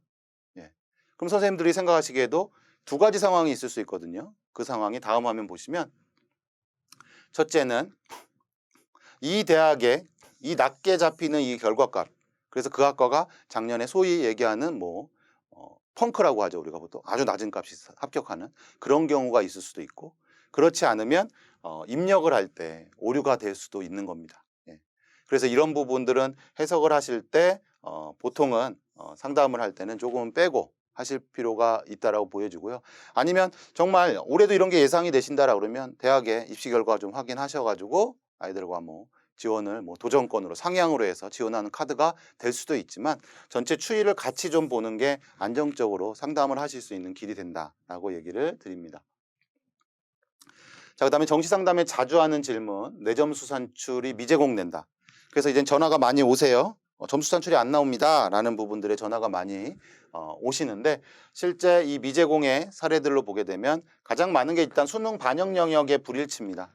그럼 선생님들이 생각하시기에도 두 가지 상황이 있을 수 있거든요. 그 상황이 다음 화면 보시면, 첫째는 이 대학의 이 낮게 잡히는 이 결과값, 그래서 그 학과가 작년에 소위 얘기하는 뭐 펑크라고 하죠. 우리가 보통 아주 낮은 값이 합격하는 그런 경우가 있을 수도 있고, 그렇지 않으면 입력을 할 때 오류가 될 수도 있는 겁니다. 그래서 이런 부분들은 해석을 하실 때 보통은 상담을 할 때는 조금 빼고 하실 필요가 있다라고 보여지고요. 아니면 정말 올해도 이런 게 예상이 되신다라 그러면 대학에 입시 결과 좀 확인하셔가지고 아이들과 뭐 지원을 뭐 도전권으로 상향으로 해서 지원하는 카드가 될 수도 있지만 전체 추이를 같이 좀 보는 게 안정적으로 상담을 하실 수 있는 길이 된다라고 얘기를 드립니다. 자, 그다음에 정시 상담에 자주 하는 질문, 내 점수 산출이 미제공된다. 그래서 이제 전화가 많이 오세요. 점수 산출이 안 나옵니다 라는 부분들의 전화가 많이 오시는데, 실제 이 미제공의 사례들로 보게 되면 가장 많은 게 일단 수능 반영 영역의 불일치입니다.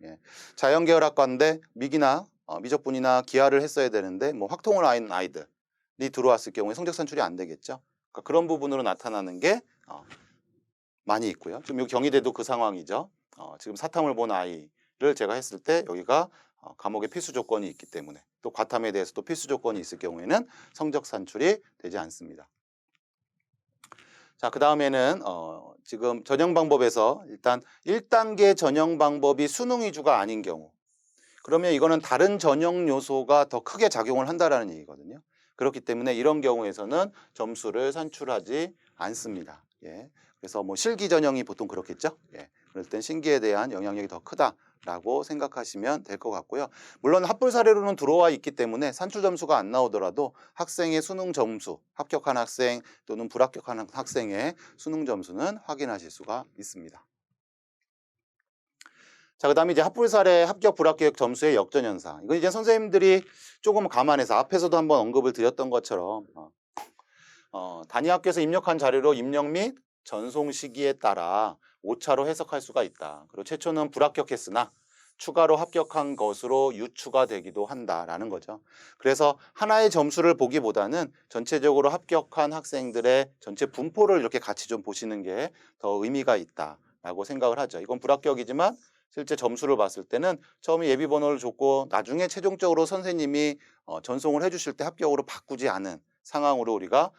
예. 자연계열학과인데 미기나 미적분이나 기하를 했어야 되는데 뭐 확통을 하는 아이들이 들어왔을 경우에 성적 산출이 안 되겠죠. 그러니까 그런 부분으로 나타나는 게 많이 있고요. 지금 여기 경희대도 그 상황이죠. 지금 사탐을 본 아이를 제가 했을 때 여기가 과목의 필수 조건이 있기 때문에, 또 과탐에 대해서도 필수 조건이 있을 경우에는 성적 산출이 되지 않습니다. 자, 그 다음에는 지금 전형 방법에서 일단 1단계 전형 방법이 수능 위주가 아닌 경우, 그러면 이거는 다른 전형 요소가 더 크게 작용을 한다라는 얘기거든요. 그렇기 때문에 이런 경우에서는 점수를 산출하지 않습니다. 예. 그래서 뭐 실기 전형이 보통 그렇겠죠. 예. 그럴 땐 신기에 대한 영향력이 더 크다라고 생각하시면 될 것 같고요. 물론 합불 사례로는 들어와 있기 때문에 산출 점수가 안 나오더라도 학생의 수능 점수, 합격한 학생 또는 불합격한 학생의 수능 점수는 확인하실 수가 있습니다. 자, 그 다음에 이제 합불 사례 합격 불합격 점수의 역전 현상. 이건 이제 선생님들이 조금 감안해서 앞에서도 한번 언급을 드렸던 것처럼 단위 학교에서 입력한 자료로 입력 및 전송 시기에 따라 오차로 해석할 수가 있다. 그리고 최초는 불합격했으나 추가로 합격한 것으로 유추가 되기도 한다라는 거죠. 그래서 하나의 점수를 보기보다는 전체적으로 합격한 학생들의 전체 분포를 이렇게 같이 좀 보시는 게 더 의미가 있다라고 생각을 하죠. 이건 불합격이지만 실제 점수를 봤을 때는 처음에 예비번호를 줬고 나중에 최종적으로 선생님이 전송을 해주실 때 합격으로 바꾸지 않은 상황으로 우리가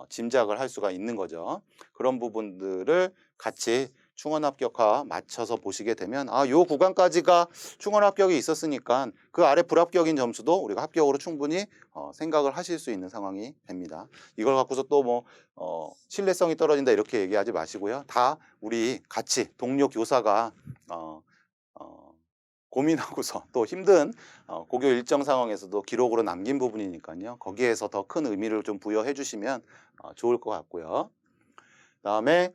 짐작을 할 수가 있는 거죠. 그런 부분들을 같이 충원 합격화 맞춰서 보시게 되면 요 구간까지가 충원 합격이 있었으니까 그 아래 불합격인 점수도 우리가 합격으로 충분히 생각을 하실 수 있는 상황이 됩니다. 이걸 갖고서 또 뭐 신뢰성이 떨어진다 이렇게 얘기하지 마시고요. 다 우리 같이 동료 교사가 고민하고서 또 힘든 고교 일정 상황에서도 기록으로 남긴 부분이니까요. 거기에서 더 큰 의미를 좀 부여해 주시면 좋을 것 같고요. 그다음에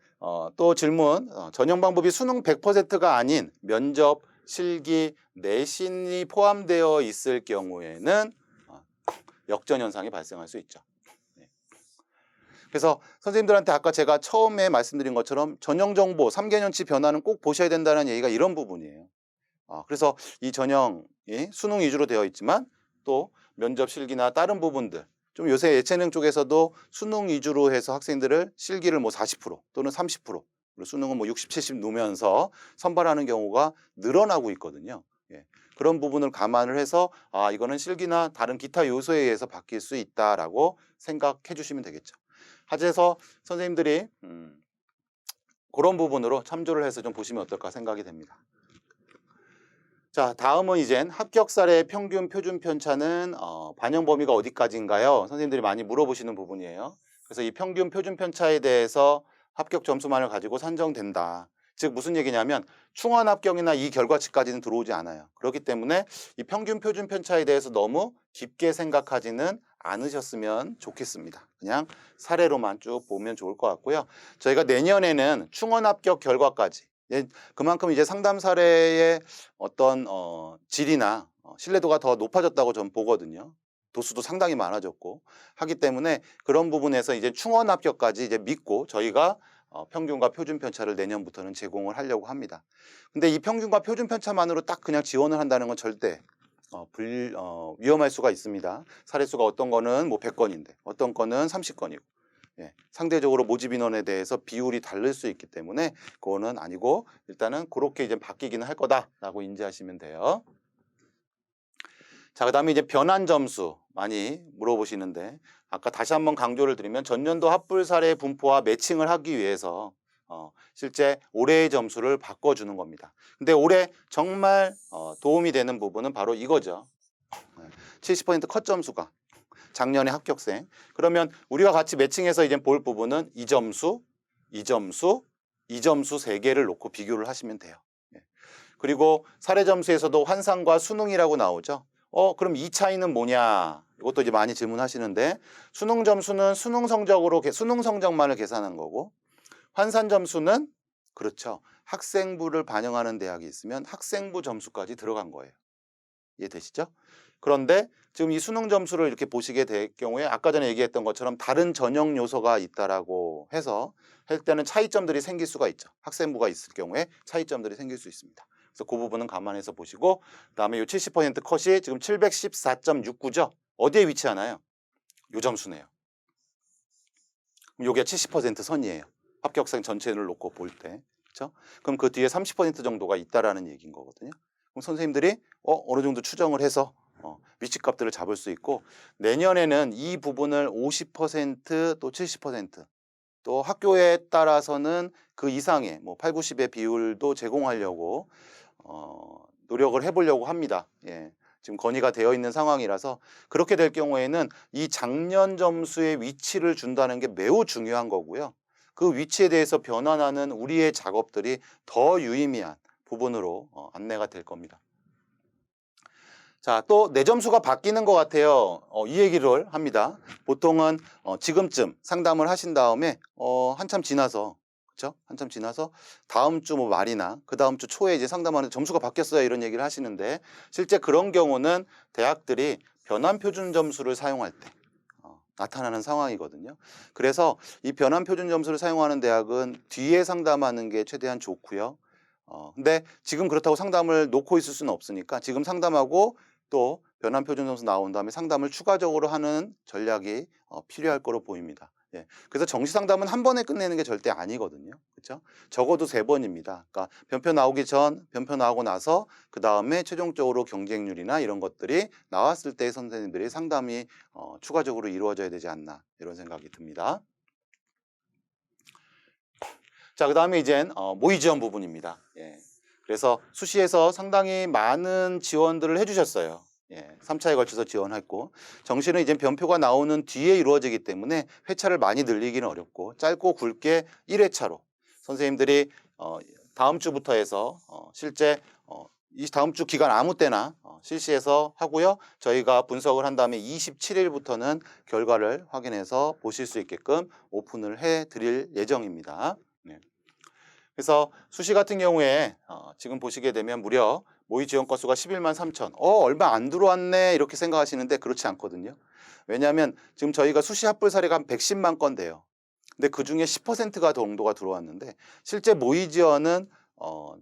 또 질문, 전형 방법이 수능 100%가 아닌 면접, 실기, 내신이 포함되어 있을 경우에는 역전 현상이 발생할 수 있죠. 그래서 선생님들한테 아까 제가 처음에 말씀드린 것처럼 전형 정보 3개년치 변화는 꼭 보셔야 된다는 얘기가 이런 부분이에요. 그래서 이 전형이 수능 위주로 되어 있지만 또 면접 실기나 다른 부분들, 좀 요새 예체능 쪽에서도 수능 위주로 해서 학생들을 실기를 뭐 40% 또는 30%, 그리고 수능은 뭐 60, 70 놓으면서 선발하는 경우가 늘어나고 있거든요. 예. 그런 부분을 감안을 해서 이거는 실기나 다른 기타 요소에 의해서 바뀔 수 있다라고 생각해 주시면 되겠죠. 하재서 선생님들이 그런 부분으로 참조를 해서 좀 보시면 어떨까 생각이 됩니다. 자, 다음은 이젠 합격 사례의 평균 표준 편차는 반영 범위가 어디까지인가요? 선생님들이 많이 물어보시는 부분이에요. 그래서 이 평균 표준 편차에 대해서 합격 점수만을 가지고 산정된다. 즉 무슨 얘기냐면 충원 합격이나 이 결과치까지는 들어오지 않아요. 그렇기 때문에 이 평균 표준 편차에 대해서 너무 깊게 생각하지는 않으셨으면 좋겠습니다. 그냥 사례로만 쭉 보면 좋을 것 같고요. 저희가 내년에는 충원 합격 결과까지, 그만큼 이제 상담 사례의 어떤 질이나 신뢰도가 더 높아졌다고 저는 보거든요. 도수도 상당히 많아졌고 하기 때문에 그런 부분에서 이제 충원 합격까지 이제 믿고 저희가 평균과 표준 편차를 내년부터는 제공을 하려고 합니다. 근데 이 평균과 표준 편차만으로 딱 그냥 지원을 한다는 건 절대 위험할 수가 있습니다. 사례수가 어떤 거는 뭐 100건인데 어떤 거는 30건이고 상대적으로 모집 인원에 대해서 비율이 다를 수 있기 때문에 그거는 아니고 일단은 그렇게 이제 바뀌기는 할 거다라고 인지하시면 돼요. 자, 그다음에 이제 변환 점수 많이 물어보시는데 아까 다시 한번 강조를 드리면 전년도 합불 사례 분포와 매칭을 하기 위해서 실제 올해의 점수를 바꿔주는 겁니다. 근데 올해 정말 도움이 되는 부분은 바로 이거죠. 70% 컷 점수가 작년에 합격생. 그러면 우리가 같이 매칭해서 이제 볼 부분은 이 점수, 이 점수, 이 점수 3개를 놓고 비교를 하시면 돼요. 예. 그리고 사례 점수에서도 환산과 수능이라고 나오죠. 그럼 이 차이는 뭐냐? 이것도 이제 많이 질문하시는데, 수능 점수는 수능 성적만을 계산한 거고, 환산 점수는 그렇죠. 학생부를 반영하는 대학이 있으면 학생부 점수까지 들어간 거예요. 이해되시죠? 그런데 지금 이 수능 점수를 이렇게 보시게 될 경우에 아까 전에 얘기했던 것처럼 다른 전형 요소가 있다라고 해서 할 때는 차이점들이 생길 수가 있죠. 학생부가 있을 경우에 차이점들이 생길 수 있습니다. 그래서 그 부분은 감안해서 보시고, 그다음에 이 70% 컷이 지금 714.69죠. 어디에 위치하나요? 요 점수네요. 그럼 요게 70% 선이에요. 합격생 전체를 놓고 볼 때. 그렇죠? 그럼 그 뒤에 30% 정도가 있다라는 얘기인 거거든요. 그럼 선생님들이 어느 정도 추정을 해서 위치값들을 잡을 수 있고, 내년에는 이 부분을 50%또 70%, 또 학교에 따라서는 그 이상의 8, 90의 비율도 제공하려고 노력을 해보려고 합니다. 예. 지금 건의가 되어 있는 상황이라서 그렇게 될 경우에는 이 작년 점수의 위치를 준다는 게 매우 중요한 거고요. 그 위치에 대해서 변환하는 우리의 작업들이 더 유의미한 부분으로 안내가 될 겁니다. 자, 또 내 점수가 바뀌는 것 같아요. 이 얘기를 합니다. 보통은 지금쯤 상담을 하신 다음에 한참 지나서, 그렇죠? 한참 지나서 다음 주 말이나 그 다음 주 초에 이제 상담하는데 점수가 바뀌었어요, 이런 얘기를 하시는데, 실제 그런 경우는 대학들이 변환 표준 점수를 사용할 때 나타나는 상황이거든요. 그래서 이 변환 표준 점수를 사용하는 대학은 뒤에 상담하는 게 최대한 좋고요. 근데 지금 그렇다고 상담을 놓고 있을 수는 없으니까 지금 상담하고 또 변환 표준 점수 나온 다음에 상담을 추가적으로 하는 전략이 필요할 거로 보입니다. 예. 그래서 정시 상담은 한 번에 끝내는 게 절대 아니거든요. 그렇죠? 적어도 3번입니다. 그러니까 변표 나오기 전, 변표 나오고 나서 그 다음에 최종적으로 경쟁률이나 이런 것들이 나왔을 때 선생님들이 상담이 추가적으로 이루어져야 되지 않나, 이런 생각이 듭니다. 자, 그 다음에 이젠 모의 지원 부분입니다. 예. 그래서 수시에서 상당히 많은 지원들을 해주셨어요. 예. 3차에 걸쳐서 지원했고, 정시는 이제 변표가 나오는 뒤에 이루어지기 때문에 회차를 많이 늘리기는 어렵고, 짧고 굵게 1회차로 선생님들이 다음 주부터 해서 실제 이 다음 주 기간 아무 때나 실시해서 하고요. 저희가 분석을 한 다음에 27일부터는 결과를 확인해서 보실 수 있게끔 오픈을 해 드릴 예정입니다. 네. 그래서 수시 같은 경우에 지금 보시게 되면 무려 모의 지원 건수가 11만 3천. 얼마 안 들어왔네, 이렇게 생각하시는데 그렇지 않거든요. 왜냐하면 지금 저희가 수시 합불 사례가 한 110만 건 돼요. 근데 그 중에 10%가 정도가 들어왔는데, 실제 모의 지원은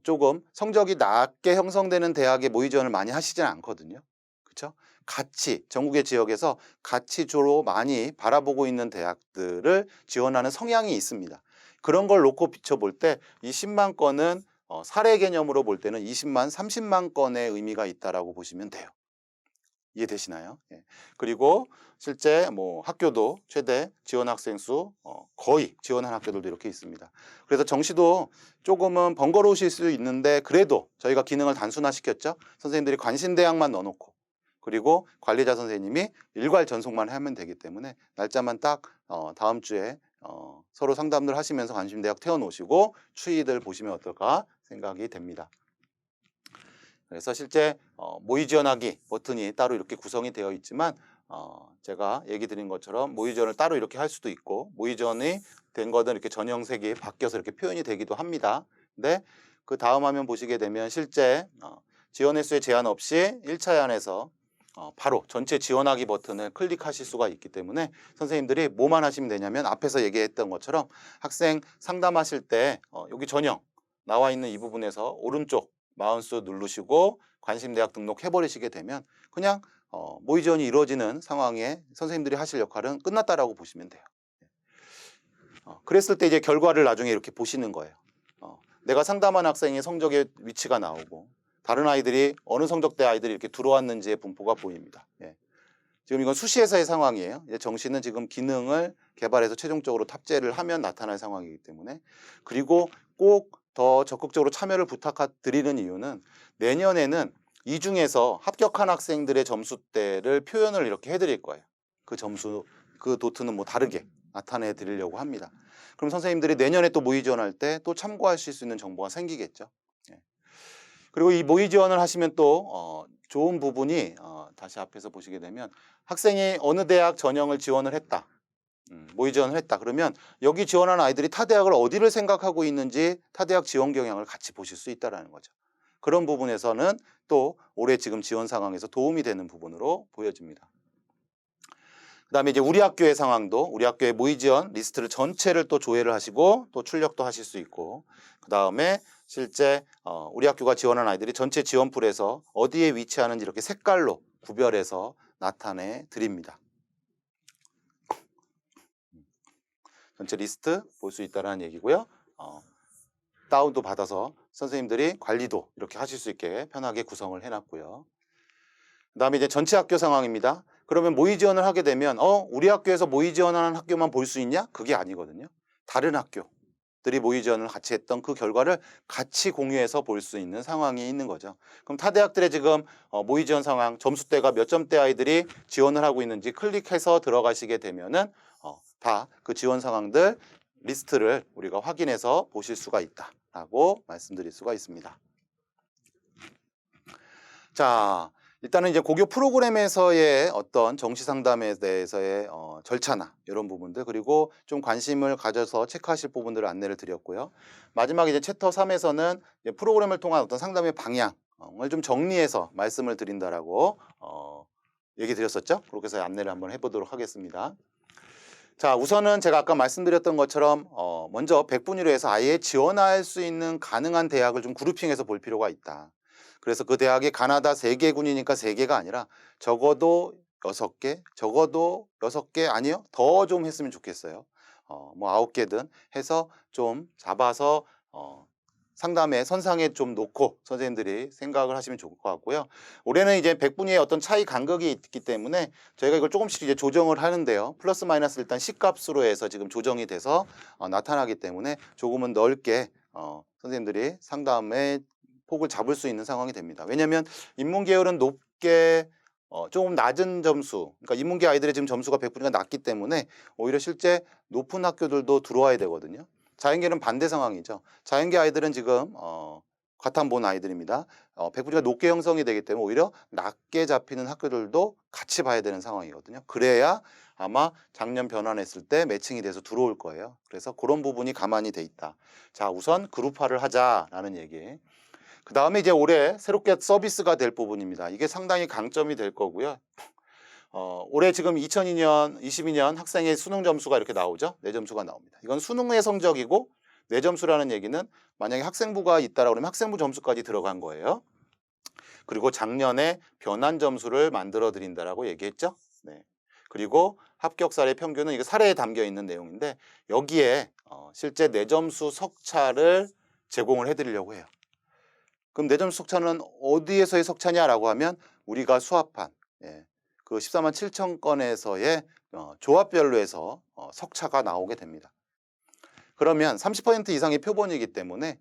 조금 성적이 낮게 형성되는 대학에 모의 지원을 많이 하시진 않거든요. 그렇죠? 같이 전국의 지역에서 같이 주로 많이 바라보고 있는 대학들을 지원하는 성향이 있습니다. 그런 걸 놓고 비춰볼 때 이 10만 건은 사례 개념으로 볼 때는 20만, 30만 건의 의미가 있다라고 보시면 돼요. 이해되시나요? 예. 그리고 실제 학교도 최대 지원 학생 수 거의 지원한 학교들도 이렇게 있습니다. 그래서 정시도 조금은 번거로우실 수 있는데, 그래도 저희가 기능을 단순화시켰죠. 선생님들이 관심 대학만 넣어놓고, 그리고 관리자 선생님이 일괄 전송만 하면 되기 때문에 날짜만 딱 다음 주에 서로 상담들 하시면서 관심 대학 태워놓으시고 추이들 보시면 어떨까 생각이 됩니다. 그래서 실제 모의 지원하기 버튼이 따로 이렇게 구성이 되어 있지만, 제가 얘기 드린 것처럼 모의 지원을 따로 이렇게 할 수도 있고, 모의 지원이 된 거는 이렇게 전형색이 바뀌어서 이렇게 표현이 되기도 합니다. 근데 그 다음 화면 보시게 되면 실제 지원 횟수에 제한 없이 1차에 한해서 바로 전체 지원하기 버튼을 클릭하실 수가 있기 때문에 선생님들이 뭐만 하시면 되냐면, 앞에서 얘기했던 것처럼 학생 상담하실 때 여기 전형 나와 있는 이 부분에서 오른쪽 마우스 누르시고 관심 대학 등록해버리시게 되면 그냥 모의 지원이 이루어지는 상황에 선생님들이 하실 역할은 끝났다라고 보시면 돼요. 그랬을 때 이제 결과를 나중에 이렇게 보시는 거예요. 내가 상담한 학생의 성적의 위치가 나오고, 다른 아이들이 어느 성적대 아이들이 이렇게 들어왔는지의 분포가 보입니다. 예. 지금 이건 수시에서의 상황이에요. 이제 정시는 지금 기능을 개발해서 최종적으로 탑재를 하면 나타날 상황이기 때문에. 그리고 꼭 더 적극적으로 참여를 부탁드리는 이유는, 내년에는 이 중에서 합격한 학생들의 점수대를 표현을 이렇게 해드릴 거예요. 그 점수, 그 노트는 뭐 다르게 나타내 드리려고 합니다. 그럼 선생님들이 내년에 또 모의 지원할 때 또 참고하실 수 있는 정보가 생기겠죠. 예. 그리고 이 모의 지원을 하시면 또 좋은 부분이 다시 앞에서 보시게 되면 학생이 어느 대학 전형을 지원을 했다. 모의 지원을 했다. 그러면 여기 지원한 아이들이 타 대학을 어디를 생각하고 있는지 타 대학 지원 경향을 같이 보실 수 있다는 거죠. 그런 부분에서는 또 올해 지금 지원 상황에서 도움이 되는 부분으로 보여집니다. 그다음에 이제 우리 학교의 상황도 우리 학교의 모의 지원 리스트를 전체를 또 조회를 하시고 또 출력도 하실 수 있고 그다음에 실제 우리 학교가 지원한 아이들이 전체 지원풀에서 어디에 위치하는지 이렇게 색깔로 구별해서 나타내 드립니다. 전체 리스트 볼 수 있다는 얘기고요. 다운도 받아서 선생님들이 관리도 이렇게 하실 수 있게 편하게 구성을 해놨고요. 그다음에 이제 전체 학교 상황입니다. 그러면 모의 지원을 하게 되면 우리 학교에서 모의 지원하는 학교만 볼 수 있냐? 그게 아니거든요. 다른 학교들이 모의 지원을 같이 했던 그 결과를 같이 공유해서 볼 수 있는 상황이 있는 거죠. 그럼 타 대학들의 지금 모의 지원 상황 점수대가 몇 점대 아이들이 지원을 하고 있는지 클릭해서 들어가시게 되면은 다 그 지원 상황들 리스트를 우리가 확인해서 보실 수가 있다라고 말씀드릴 수가 있습니다. 자, 일단은 이제 고교 프로그램에서의 어떤 정시 상담에 대해서의 절차나 이런 부분들 그리고 좀 관심을 가져서 체크하실 부분들을 안내를 드렸고요. 마지막에 이제 챕터 3에서는 이제 프로그램을 통한 어떤 상담의 방향을 좀 정리해서 말씀을 드린다라고 얘기 드렸었죠. 그렇게 해서 안내를 한번 해보도록 하겠습니다. 자, 우선은 제가 아까 말씀드렸던 것처럼 먼저 백분위로 해서 아예 지원할 수 있는 가능한 대학을 좀 그룹핑해서 볼 필요가 있다. 그래서 그 대학이 가나다 3개군이니까 3개가 아니라 적어도 6개, 적어도 6개 아니요? 더 좀 했으면 좋겠어요. 뭐 9개든 해서 좀 잡아서 상담의 선상에 좀 놓고 선생님들이 생각을 하시면 좋을 것 같고요. 올해는 이제 백분위의 어떤 차이 간극이 있기 때문에 저희가 이걸 조금씩 이제 조정을 하는데요. 플러스 마이너스 일단 C값으로 해서 지금 조정이 돼서 나타나기 때문에 조금은 넓게 선생님들이 상담의 폭을 잡을 수 있는 상황이 됩니다. 왜냐하면 인문계열은 높게 조금 낮은 점수, 그러니까 인문계 아이들의 지금 점수가 백분위가 낮기 때문에 오히려 실제 높은 학교들도 들어와야 되거든요. 자연계는 반대 상황이죠. 자연계 아이들은 지금 과탐 본 아이들입니다. 백분위가 높게 형성이 되기 때문에 오히려 낮게 잡히는 학교들도 같이 봐야 되는 상황이거든요. 그래야 아마 작년 변환했을 때 매칭이 돼서 들어올 거예요. 그래서 그런 부분이 가만히 돼 있다. 자, 우선 그룹화를 하자라는 얘기. 그 다음에 이제 올해 새롭게 서비스가 될 부분입니다. 이게 상당히 강점이 될 거고요. 올해 지금 2002년, 22년 학생의 수능 점수가 이렇게 나오죠. 내 점수가 나옵니다. 이건 수능의 성적이고 내 점수라는 얘기는 만약에 학생부가 있다라고 그러면 학생부 점수까지 들어간 거예요. 그리고 작년에 변환 점수를 만들어 드린다라고 얘기했죠. 네. 그리고 합격 사례 평균은 이거 사례에 담겨 있는 내용인데 여기에 실제 내 점수 석차를 제공을 해드리려고 해요. 그럼 내 점수 석차는 어디에서의 석차냐라고 하면 우리가 수합한 그 14만 7천 건에서의 조합별로 해서 석차가 나오게 됩니다. 그러면 30% 이상의 표본이기 때문에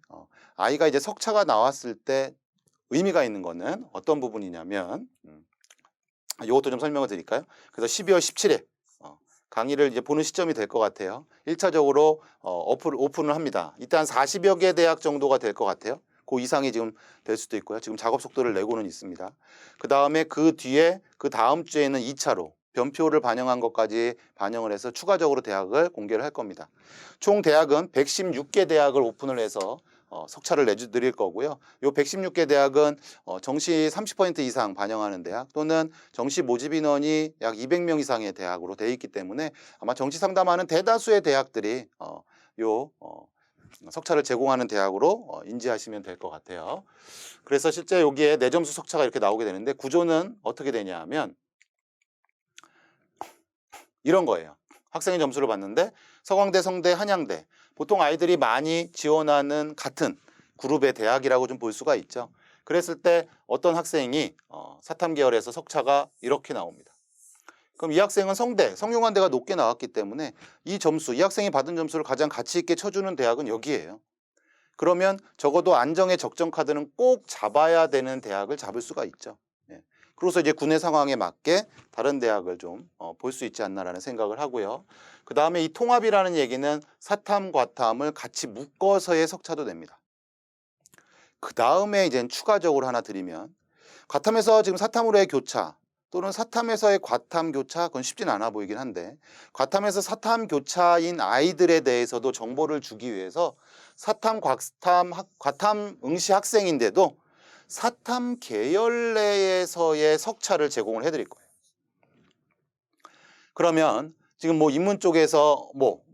아이가 이제 석차가 나왔을 때 의미가 있는 거는 어떤 부분이냐면 이것도 좀 설명을 드릴까요? 그래서 12월 17일 강의를 이제 보는 시점이 될 것 같아요. 1차적으로 오픈을 합니다. 이때 한 40여 개 대학 정도가 될 것 같아요. 그 이상이 지금 될 수도 있고요. 지금 작업 속도를 내고는 있습니다. 그 다음에 그 뒤에 그 다음 주에는 2차로 변표를 반영한 것까지 반영을 해서 추가적으로 대학을 공개를 할 겁니다. 총 대학은 116개 대학을 오픈을 해서 석차를 내드릴 거고요. 이 116개 대학은 정시 30% 이상 반영하는 대학 또는 정시 모집 인원이 약 200명 이상의 대학으로 되어 있기 때문에 아마 정시 상담하는 대다수의 대학들이 석차를 제공하는 대학으로 인지하시면 될 것 같아요. 그래서 실제 여기에 내 점수 석차가 이렇게 나오게 되는데 구조는 어떻게 되냐 하면 이런 거예요. 학생의 점수를 봤는데 서강대, 성대, 한양대 보통 아이들이 많이 지원하는 같은 그룹의 대학이라고 좀 볼 수가 있죠. 그랬을 때 어떤 학생이 사탐 계열에서 석차가 이렇게 나옵니다. 그럼 이 학생은 성대, 성균관대가 높게 나왔기 때문에 이 점수, 이 학생이 받은 점수를 가장 가치 있게 쳐주는 대학은 여기예요. 그러면 적어도 안정의 적정 카드는 꼭 잡아야 되는 대학을 잡을 수가 있죠. 그래서 이제 군의 상황에 맞게 다른 대학을 좀 볼 수 있지 않나라는 생각을 하고요. 그 다음에 이 통합이라는 얘기는 사탐, 과탐을 같이 묶어서의 석차도 됩니다. 그 다음에 이제 추가적으로 하나 드리면, 과탐에서 지금 사탐으로의 교차 또는 사탐에서의 과탐 교차, 그건 쉽진 않아 보이긴 한데, 과탐에서 사탐 교차인 아이들에 대해서도 정보를 주기 위해서 사탐, 과탐 응시 학생인데도 사탐 계열 내에서의 석차를 제공을 해드릴 거예요. 그러면 지금 뭐 인문 쪽에서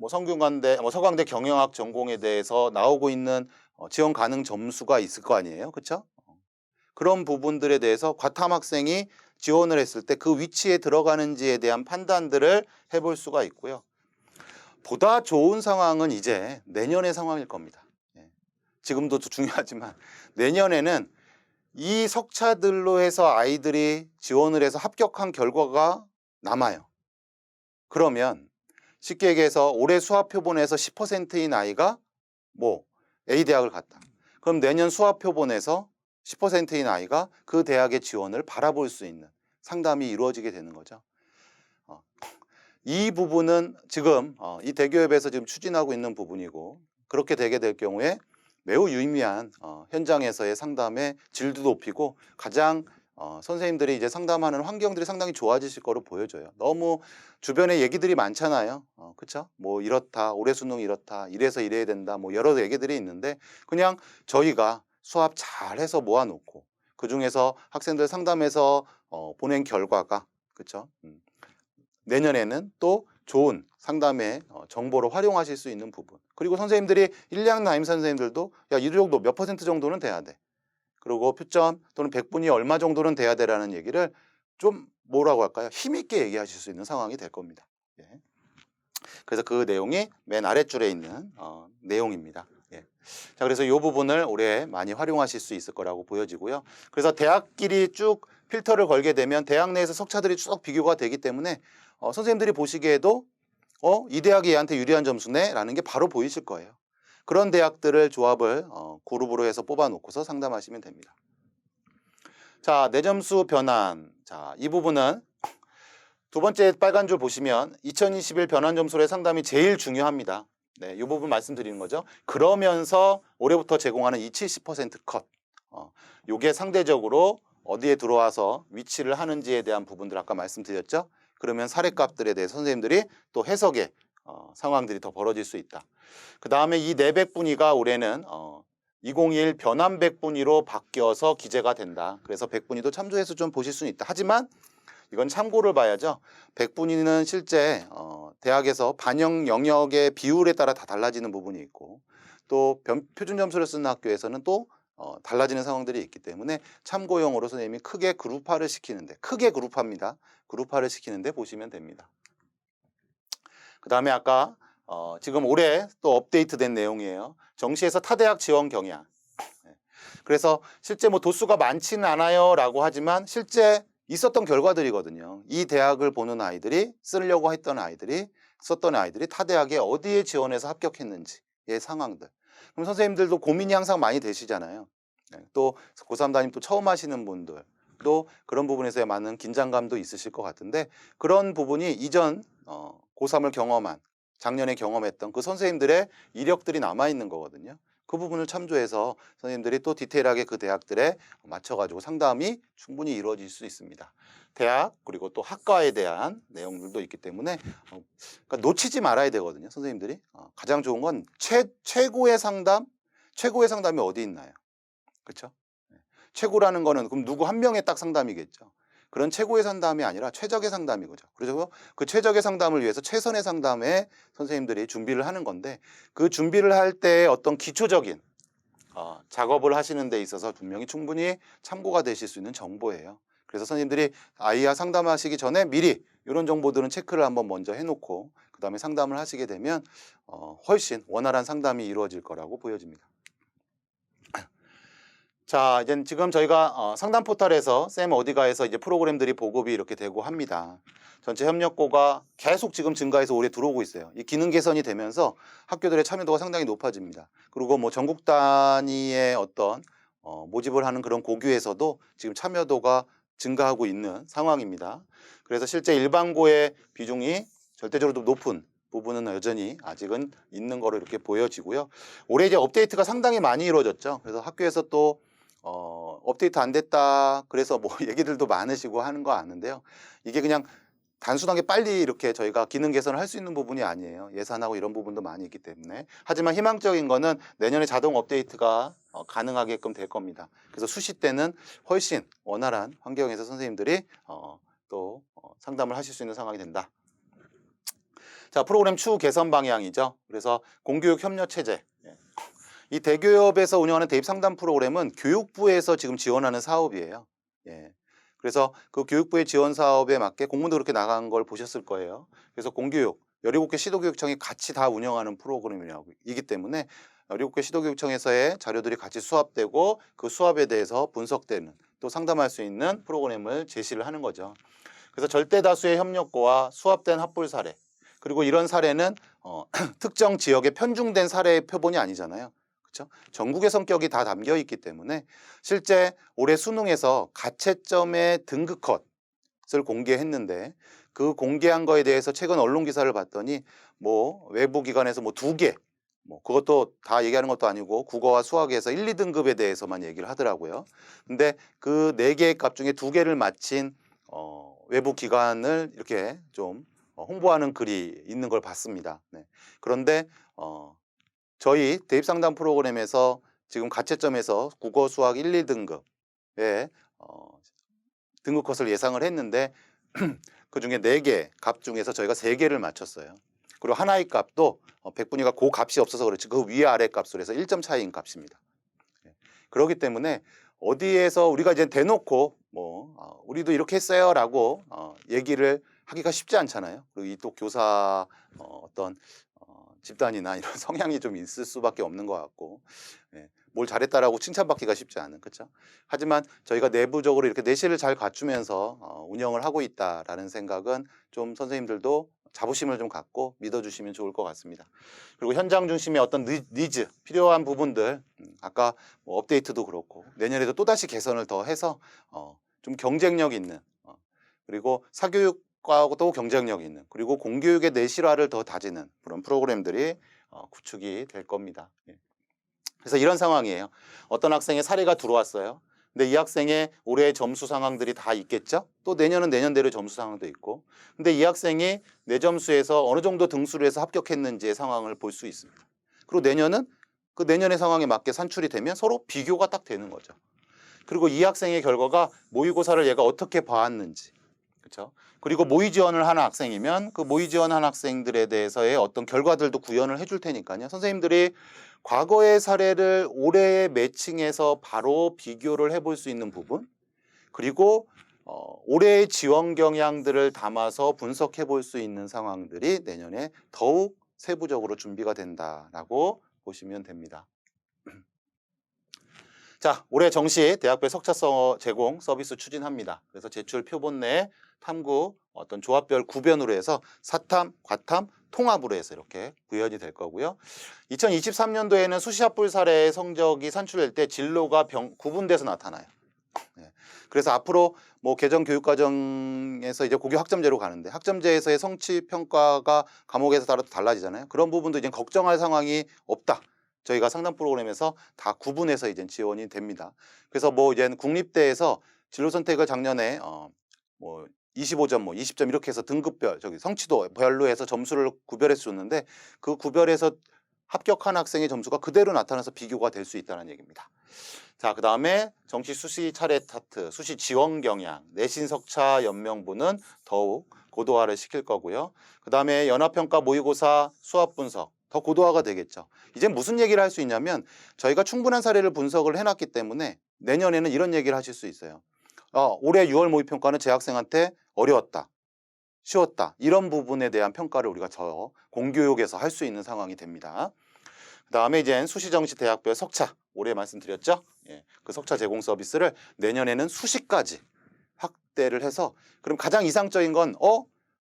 성균관대, 서강대 경영학 전공에 대해서 나오고 있는 지원 가능 점수가 있을 거 아니에요, 그렇죠? 그런 부분들에 대해서 과탐 학생이 지원을 했을 때 그 위치에 들어가는지에 대한 판단들을 해볼 수가 있고요. 보다 좋은 상황은 이제 내년의 상황일 겁니다. 지금도 중요하지만 내년에는 이 석차들로 해서 아이들이 지원을 해서 합격한 결과가 남아요. 그러면 쉽게 얘기해서 올해 수학 표본에서 10%인 아이가 A 대학을 갔다. 그럼 내년 수학 표본에서 10%인 아이가 그 대학의 지원을 바라볼 수 있는 상담이 이루어지게 되는 거죠. 이 부분은 지금 이 대기업에서 지금 추진하고 있는 부분이고, 그렇게 되게 될 경우에 매우 유의미한 현장에서의 상담의 질도 높이고 가장 선생님들이 이제 상담하는 환경들이 상당히 좋아지실 거로 보여져요. 너무 주변에 얘기들이 많잖아요. 그쵸? 뭐 이렇다, 올해 수능 이렇다, 이래서 이래야 된다, 뭐 여러 얘기들이 있는데, 그냥 저희가 수합 잘해서 모아놓고 그 중에서 학생들 상담해서 보낸 결과가, 그쵸? 내년에는 또 좋은 상담의 정보로 활용하실 수 있는 부분. 그리고 선생님들이 1, 2학년 담임 선생님들도 야, 이 정도 몇 % 정도는 돼야 돼. 그리고 표점 또는 백분위 얼마 정도는 돼야 되라는 얘기를 좀 뭐라고 할까요? 힘있게 얘기하실 수 있는 상황이 될 겁니다. 예. 그래서 그 내용이 맨 아랫줄에 있는 내용입니다. 예. 자, 그래서 이 부분을 올해 많이 활용하실 수 있을 거라고 보여지고요. 그래서 대학끼리 쭉 필터를 걸게 되면 대학 내에서 석차들이 쭉 비교가 되기 때문에 선생님들이 보시기에도 이 대학이 얘한테 유리한 점수네 라는 게 바로 보이실 거예요. 그런 대학들을 조합을 그룹으로 해서 뽑아놓고서 상담하시면 됩니다. 자, 내점수 변환. 자, 이 부분은 두 번째 빨간 줄 보시면 2021 변환 점수의 상담이 제일 중요합니다. 네, 이 부분 말씀드리는 거죠. 그러면서 올해부터 제공하는 이 70% 컷. 요게 상대적으로 어디에 들어와서 위치를 하는지에 대한 부분들 아까 말씀드렸죠. 그러면 사례값들에 대해 선생님들이 또 해석의 상황들이 더 벌어질 수 있다. 그 다음에 이 400분위가 올해는 2021 변환 100분위로 바뀌어서 기재가 된다. 그래서 100분위도 참조해서 좀 보실 수는 있다. 하지만 이건 참고를 봐야죠. 100분위는 실제 대학에서 반영 영역의 비율에 따라 다 달라지는 부분이 있고, 또 표준 점수를 쓰는 학교에서는 또 달라지는 상황들이 있기 때문에 참고용으로 선생님이 크게 그룹화를 시키는데, 크게 그룹화입니다. 그룹화를 시키는데 보시면 됩니다. 그 다음에 아까 지금 올해 또 업데이트된 내용이에요. 정시에서 타대학 지원 경향. 그래서 실제 뭐 도수가 많지는 않아요 라고 하지만 실제 있었던 결과들이거든요. 이 대학을 보는 아이들이, 쓰려고 했던 아이들이, 썼던 아이들이 타대학에 어디에 지원해서 합격했는지의 상황들. 그럼 선생님들도 고민이 항상 많이 되시잖아요. 또 고3 담임 또 처음 하시는 분들, 또 그런 부분에서의 많은 긴장감도 있으실 것 같은데, 그런 부분이 이전 고3을 경험한, 작년에 경험했던 그 선생님들의 이력들이 남아있는 거거든요. 그 부분을 참조해서 선생님들이 또 디테일하게 그 대학들에 맞춰가지고 상담이 충분히 이루어질 수 있습니다. 대학 그리고 또 학과에 대한 내용들도 있기 때문에 그러니까 놓치지 말아야 되거든요. 선생님들이 가장 좋은 건 최고의 상담이 어디 있나요? 그렇죠? 최고라는 거는 그럼 누구 한 명의 딱 상담이겠죠. 그런 최고의 상담이 아니라 최적의 상담이거죠. 그래서 그 최적의 상담을 위해서 최선의 상담에 선생님들이 준비를 하는 건데, 그 준비를 할 때 어떤 기초적인 작업을 하시는 데 있어서 분명히 충분히 참고가 되실 수 있는 정보예요. 그래서 선생님들이 아이와 상담하시기 전에 미리 이런 정보들은 체크를 한번 먼저 해놓고 그 다음에 상담을 하시게 되면 훨씬 원활한 상담이 이루어질 거라고 보여집니다. 자, 이제 지금 저희가 상담 포털에서 쌤 어디가에서 이제 프로그램들이 보급이 이렇게 되고 합니다. 전체 협력고가 계속 지금 증가해서 올해 들어오고 있어요. 이 기능 개선이 되면서 학교들의 참여도가 상당히 높아집니다. 그리고 뭐 전국 단위의 어떤 모집을 하는 그런 고교에서도 지금 참여도가 증가하고 있는 상황입니다. 그래서 실제 일반고의 비중이 절대적으로 높은 부분은 여전히 아직은 있는 거로 이렇게 보여지고요. 올해 이제 업데이트가 상당히 많이 이루어졌죠. 그래서 학교에서 또 업데이트 안 됐다 그래서 뭐 얘기들도 많으시고 하는 거 아는데요. 이게 그냥 단순하게 빨리 이렇게 저희가 기능 개선을 할 수 있는 부분이 아니에요. 예산하고 이런 부분도 많이 있기 때문에. 하지만 희망적인 거는 내년에 자동 업데이트가 가능하게끔 될 겁니다. 그래서 수시 때는 훨씬 원활한 환경에서 선생님들이 또 상담을 하실 수 있는 상황이 된다. 자, 프로그램 추후 개선 방향이죠. 그래서 공교육 협력 체제. 이 대기업에서 운영하는 대입 상담 프로그램은 교육부에서 지금 지원하는 사업이에요. 예. 그래서 그 교육부의 지원 사업에 맞게 공문도 그렇게 나간 걸 보셨을 거예요. 그래서 공교육, 17개 시도교육청이 같이 다 운영하는 프로그램이기 때문에 17개 시도교육청에서의 자료들이 같이 수합되고 그 수합에 대해서 분석되는 또 상담할 수 있는 프로그램을 제시를 하는 거죠. 그래서 절대 다수의 협력고와 수합된 합불 사례, 그리고 이런 사례는 특정 지역에 편중된 사례의 표본이 아니잖아요. 그렇죠? 전국의 성격이 다 담겨 있기 때문에 실제 올해 수능에서 가채점의 등급 컷을 공개했는데 그 공개한 거에 대해서 최근 언론 기사를 봤더니 뭐 외부 기관에서 뭐 2개, 뭐 그것도 다 얘기하는 것도 아니고 국어와 수학에서 1, 2등급에 대해서만 얘기를 하더라고요. 근데 그 4개의 값 중에 2개를 마친 외부 기관을 이렇게 좀 홍보하는 글이 있는 걸 봤습니다. 네. 그런데 저희 대입상담 프로그램에서 지금 가채점에서 국어, 수학 1, 2등급에 등급 컷을 예상을 했는데 그 중에 4개 값 중에서 저희가 3개를 맞췄어요. 그리고 하나의 값도 백분위가 그 값이 없어서 그렇지 그 위아래 값으로 해서 1점 차이인 값입니다. 그렇기 때문에 어디에서 우리가 이제 대놓고 뭐 우리도 이렇게 했어요 라고 얘기를 하기가 쉽지 않잖아요. 그리고 이 또 교사 어떤 집단이나 이런 성향이 좀 있을 수밖에 없는 것 같고, 뭘 잘했다라고 칭찬받기가 쉽지 않은, 그렇죠? 하지만 저희가 내부적으로 이렇게 내실을 잘 갖추면서 운영을 하고 있다라는 생각은 좀 선생님들도 자부심을 좀 갖고 믿어주시면 좋을 것 같습니다. 그리고 현장 중심의 어떤 니즈, 필요한 부분들, 아까 뭐 업데이트도 그렇고 내년에도 또다시 개선을 더 해서 좀 경쟁력 있는, 그리고 사교육과도 경쟁력 있는, 그리고 공교육의 내실화를 더 다지는 그런 프로그램들이 구축이 될 겁니다. 그래서 이런 상황이에요. 어떤 학생의 사례가 들어왔어요. 근데 이 학생의 올해의 점수 상황들이 다 있겠죠? 또 내년은 내년대로 점수 상황도 있고. 근데 이 학생이 내 점수에서 어느 정도 등수를 해서 합격했는지의 상황을 볼 수 있습니다. 그리고 내년은 그 내년의 상황에 맞게 산출이 되면 서로 비교가 딱 되는 거죠. 그리고 이 학생의 결과가 모의고사를 얘가 어떻게 봐왔는지, 그렇죠? 그리고 모의 지원을 하는 학생이면 그 모의 지원한 학생들에 대해서의 어떤 결과들도 구현을 해줄 테니까요. 선생님들이 과거의 사례를 올해의 매칭해서 바로 비교를 해볼 수 있는 부분, 그리고 올해의 지원 경향들을 담아서 분석해 볼 수 있는 상황들이 내년에 더욱 세부적으로 준비가 된다라고 보시면 됩니다. 자, 올해 정시 대학별 석차 제공 서비스 추진합니다. 그래서 제출 표본 내 탐구 어떤 조합별 구변으로 해서 사탐, 과탐, 통합으로 해서 이렇게 구현이 될 거고요. 2023년도에는 수시합불 사례의 성적이 산출될 때 진로가 구분돼서 나타나요. 네. 그래서 앞으로 뭐 개정 교육과정에서 이제 고교 학점제로 가는데 학점제에서의 성취 평가가 과목에서 따라 달라지잖아요. 그런 부분도 이제 걱정할 상황이 없다. 저희가 상담 프로그램에서 다 구분해서 이제 지원이 됩니다. 그래서 뭐 이제 국립대에서 진로 선택을 작년에 뭐 25점, 뭐 20점 이렇게 해서 등급별, 성취도 별로 해서 점수를 구별해서 줬는데 그 구별해서 합격한 학생의 점수가 그대로 나타나서 비교가 될 수 있다는 얘기입니다. 자, 그 다음에 정시 수시 차례 차트, 수시 지원 경향, 내신 석차 연명부는 더욱 고도화를 시킬 거고요. 그 다음에 연합평가 모의고사 수합 분석, 더 고도화가 되겠죠. 이제 무슨 얘기를 할 수 있냐면 저희가 충분한 사례를 분석을 해놨기 때문에 내년에는 이런 얘기를 하실 수 있어요. 올해 6월 모의평가는 제 학생한테 어려웠다, 쉬웠다, 이런 부분에 대한 평가를 우리가 저 공교육에서 할 수 있는 상황이 됩니다. 그 다음에 이제 수시정시 대학별 석차, 올해 말씀드렸죠? 그 석차 제공 서비스를 내년에는 수시까지 확대를 해서, 그럼 가장 이상적인 건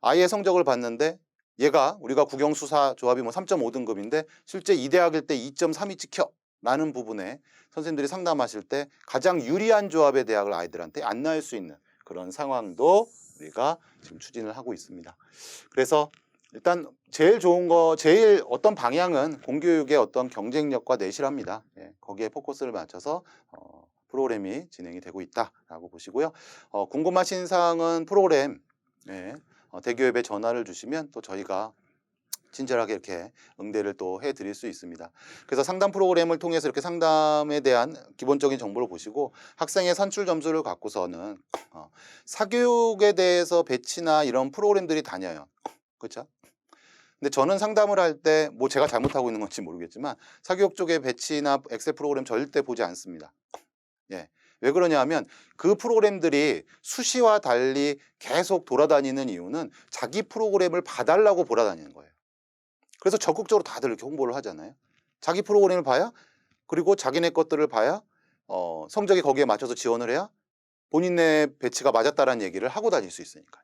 아이의 성적을 봤는데 얘가 우리가 국영수사 조합이 뭐 3.5등급인데 실제 이 대학일 때 2.3이 찍혀 라는 부분에 선생님들이 상담하실 때 가장 유리한 조합의 대학을 아이들한테 안내할 수 있는 그런 상황도 우리가 지금 추진을 하고 있습니다. 그래서 일단 제일 좋은 거, 제일 어떤 방향은 공교육의 어떤 경쟁력과 내실합니다. 예, 거기에 포커스를 맞춰서 프로그램이 진행이 되고 있다라고 보시고요. 궁금하신 사항은 프로그램 대기업에 전화를 주시면 또 저희가 친절하게 이렇게 응대를 또 해드릴 수 있습니다. 그래서 상담 프로그램을 통해서 이렇게 상담에 대한 기본적인 정보를 보시고 학생의 산출 점수를 갖고서는 사교육에 대해서 배치나 이런 프로그램들이 다녀요. 그렇죠? 근데 저는 상담을 할 때 뭐 제가 잘못하고 있는 건지 모르겠지만 사교육 쪽의 배치나 엑셀 프로그램 절대 보지 않습니다. 예. 왜 그러냐 하면 그 프로그램들이 수시와 달리 계속 돌아다니는 이유는 자기 프로그램을 봐달라고 돌아다니는 거예요. 그래서 적극적으로 다들 이렇게 홍보를 하잖아요. 자기 프로그램을 봐야, 그리고 자기네 것들을 봐야 성적이 거기에 맞춰서 지원을 해야 본인의 배치가 맞았다라는 얘기를 하고 다닐 수 있으니까요.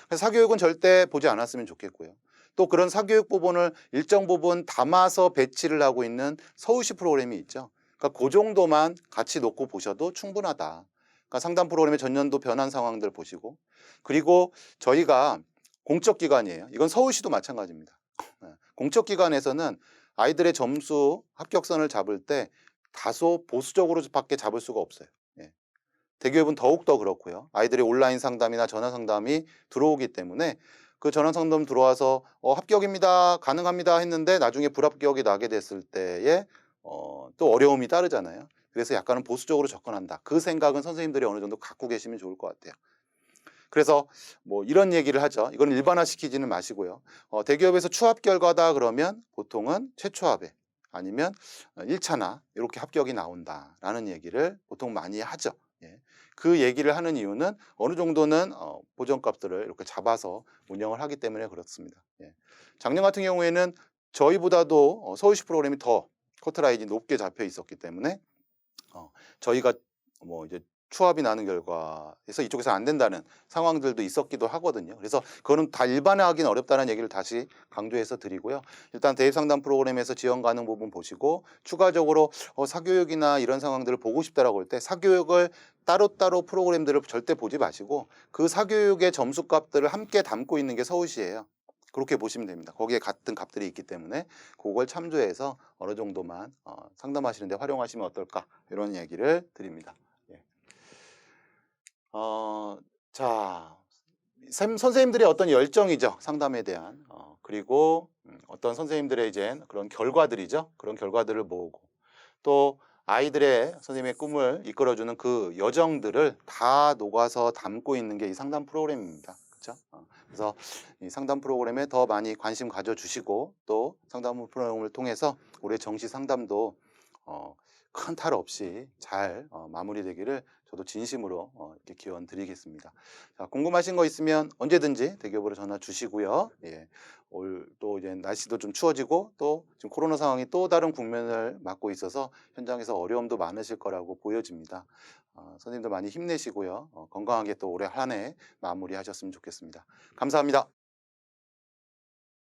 그래서 사교육은 절대 보지 않았으면 좋겠고요. 또 그런 사교육 부분을 일정 부분 담아서 배치를 하고 있는 서울시 프로그램이 있죠. 그러니까 그 정도만 같이 놓고 보셔도 충분하다. 그러니까 상담 프로그램의 전년도 변한 상황들 보시고, 그리고 저희가 공적기관이에요. 이건 서울시도 마찬가지입니다. 공적기관에서는 아이들의 점수 합격선을 잡을 때 다소 보수적으로 밖에 잡을 수가 없어요. 예. 대기업은 더욱더 그렇고요. 아이들의 온라인 상담이나 전화 상담이 들어오기 때문에 그 전화 상담 들어와서 합격입니다, 가능합니다 했는데 나중에 불합격이 나게 됐을 때에 또 어려움이 따르잖아요. 그래서 약간은 보수적으로 접근한다. 그 생각은 선생님들이 어느 정도 갖고 계시면 좋을 것 같아요. 그래서 뭐 이런 얘기를 하죠. 이건 일반화시키지는 마시고요. 대기업에서 추합 결과다 그러면 보통은 최초합에 아니면 1차나 이렇게 합격이 나온다라는 얘기를 보통 많이 하죠. 예. 그 얘기를 하는 이유는 어느 정도는 보정값들을 이렇게 잡아서 운영을 하기 때문에 그렇습니다. 예. 작년 같은 경우에는 저희보다도 서울시 프로그램이 더 커트라인이 높게 잡혀 있었기 때문에 저희가 뭐 이제 추합이 나는 결과에서 이쪽에서 안 된다는 상황들도 있었기도 하거든요. 그래서 그거는 다 일반화하기는 어렵다는 얘기를 다시 강조해서 드리고요. 일단 대입상담 프로그램에서 지원 가능 부분 보시고 추가적으로 사교육이나 이런 상황들을 보고 싶다라고 할 때 사교육을 따로따로 프로그램들을 절대 보지 마시고 그 사교육의 점수값들을 함께 담고 있는 게 서울시예요. 그렇게 보시면 됩니다. 거기에 같은 값들이 있기 때문에 그걸 참조해서 어느 정도만 상담하시는 데 활용하시면 어떨까 이런 얘기를 드립니다. 예. 자, 선생님들의 어떤 열정이죠. 상담에 대한. 그리고 어떤 선생님들의 이제 그런 결과들이죠. 그런 결과들을 모으고 또 아이들의 선생님의 꿈을 이끌어주는 그 여정들을 다 녹아서 담고 있는 게 이 상담 프로그램입니다. 그렇죠? 그래서 이 상담 프로그램에 더 많이 관심 가져주시고 또 상담 프로그램을 통해서 올해 정시 상담도 큰 탈 없이 잘 마무리되기를 저도 진심으로 이렇게 기원 드리겠습니다. 자, 궁금하신 거 있으면 언제든지 대기업으로 전화 주시고요. 예. 올 또 이제 날씨도 좀 추워지고 또 지금 코로나 상황이 또 다른 국면을 맞고 있어서 현장에서 어려움도 많으실 거라고 보여집니다. 선생님도 많이 힘내시고요. 건강하게 또 올해 한 해 마무리하셨으면 좋겠습니다. 감사합니다.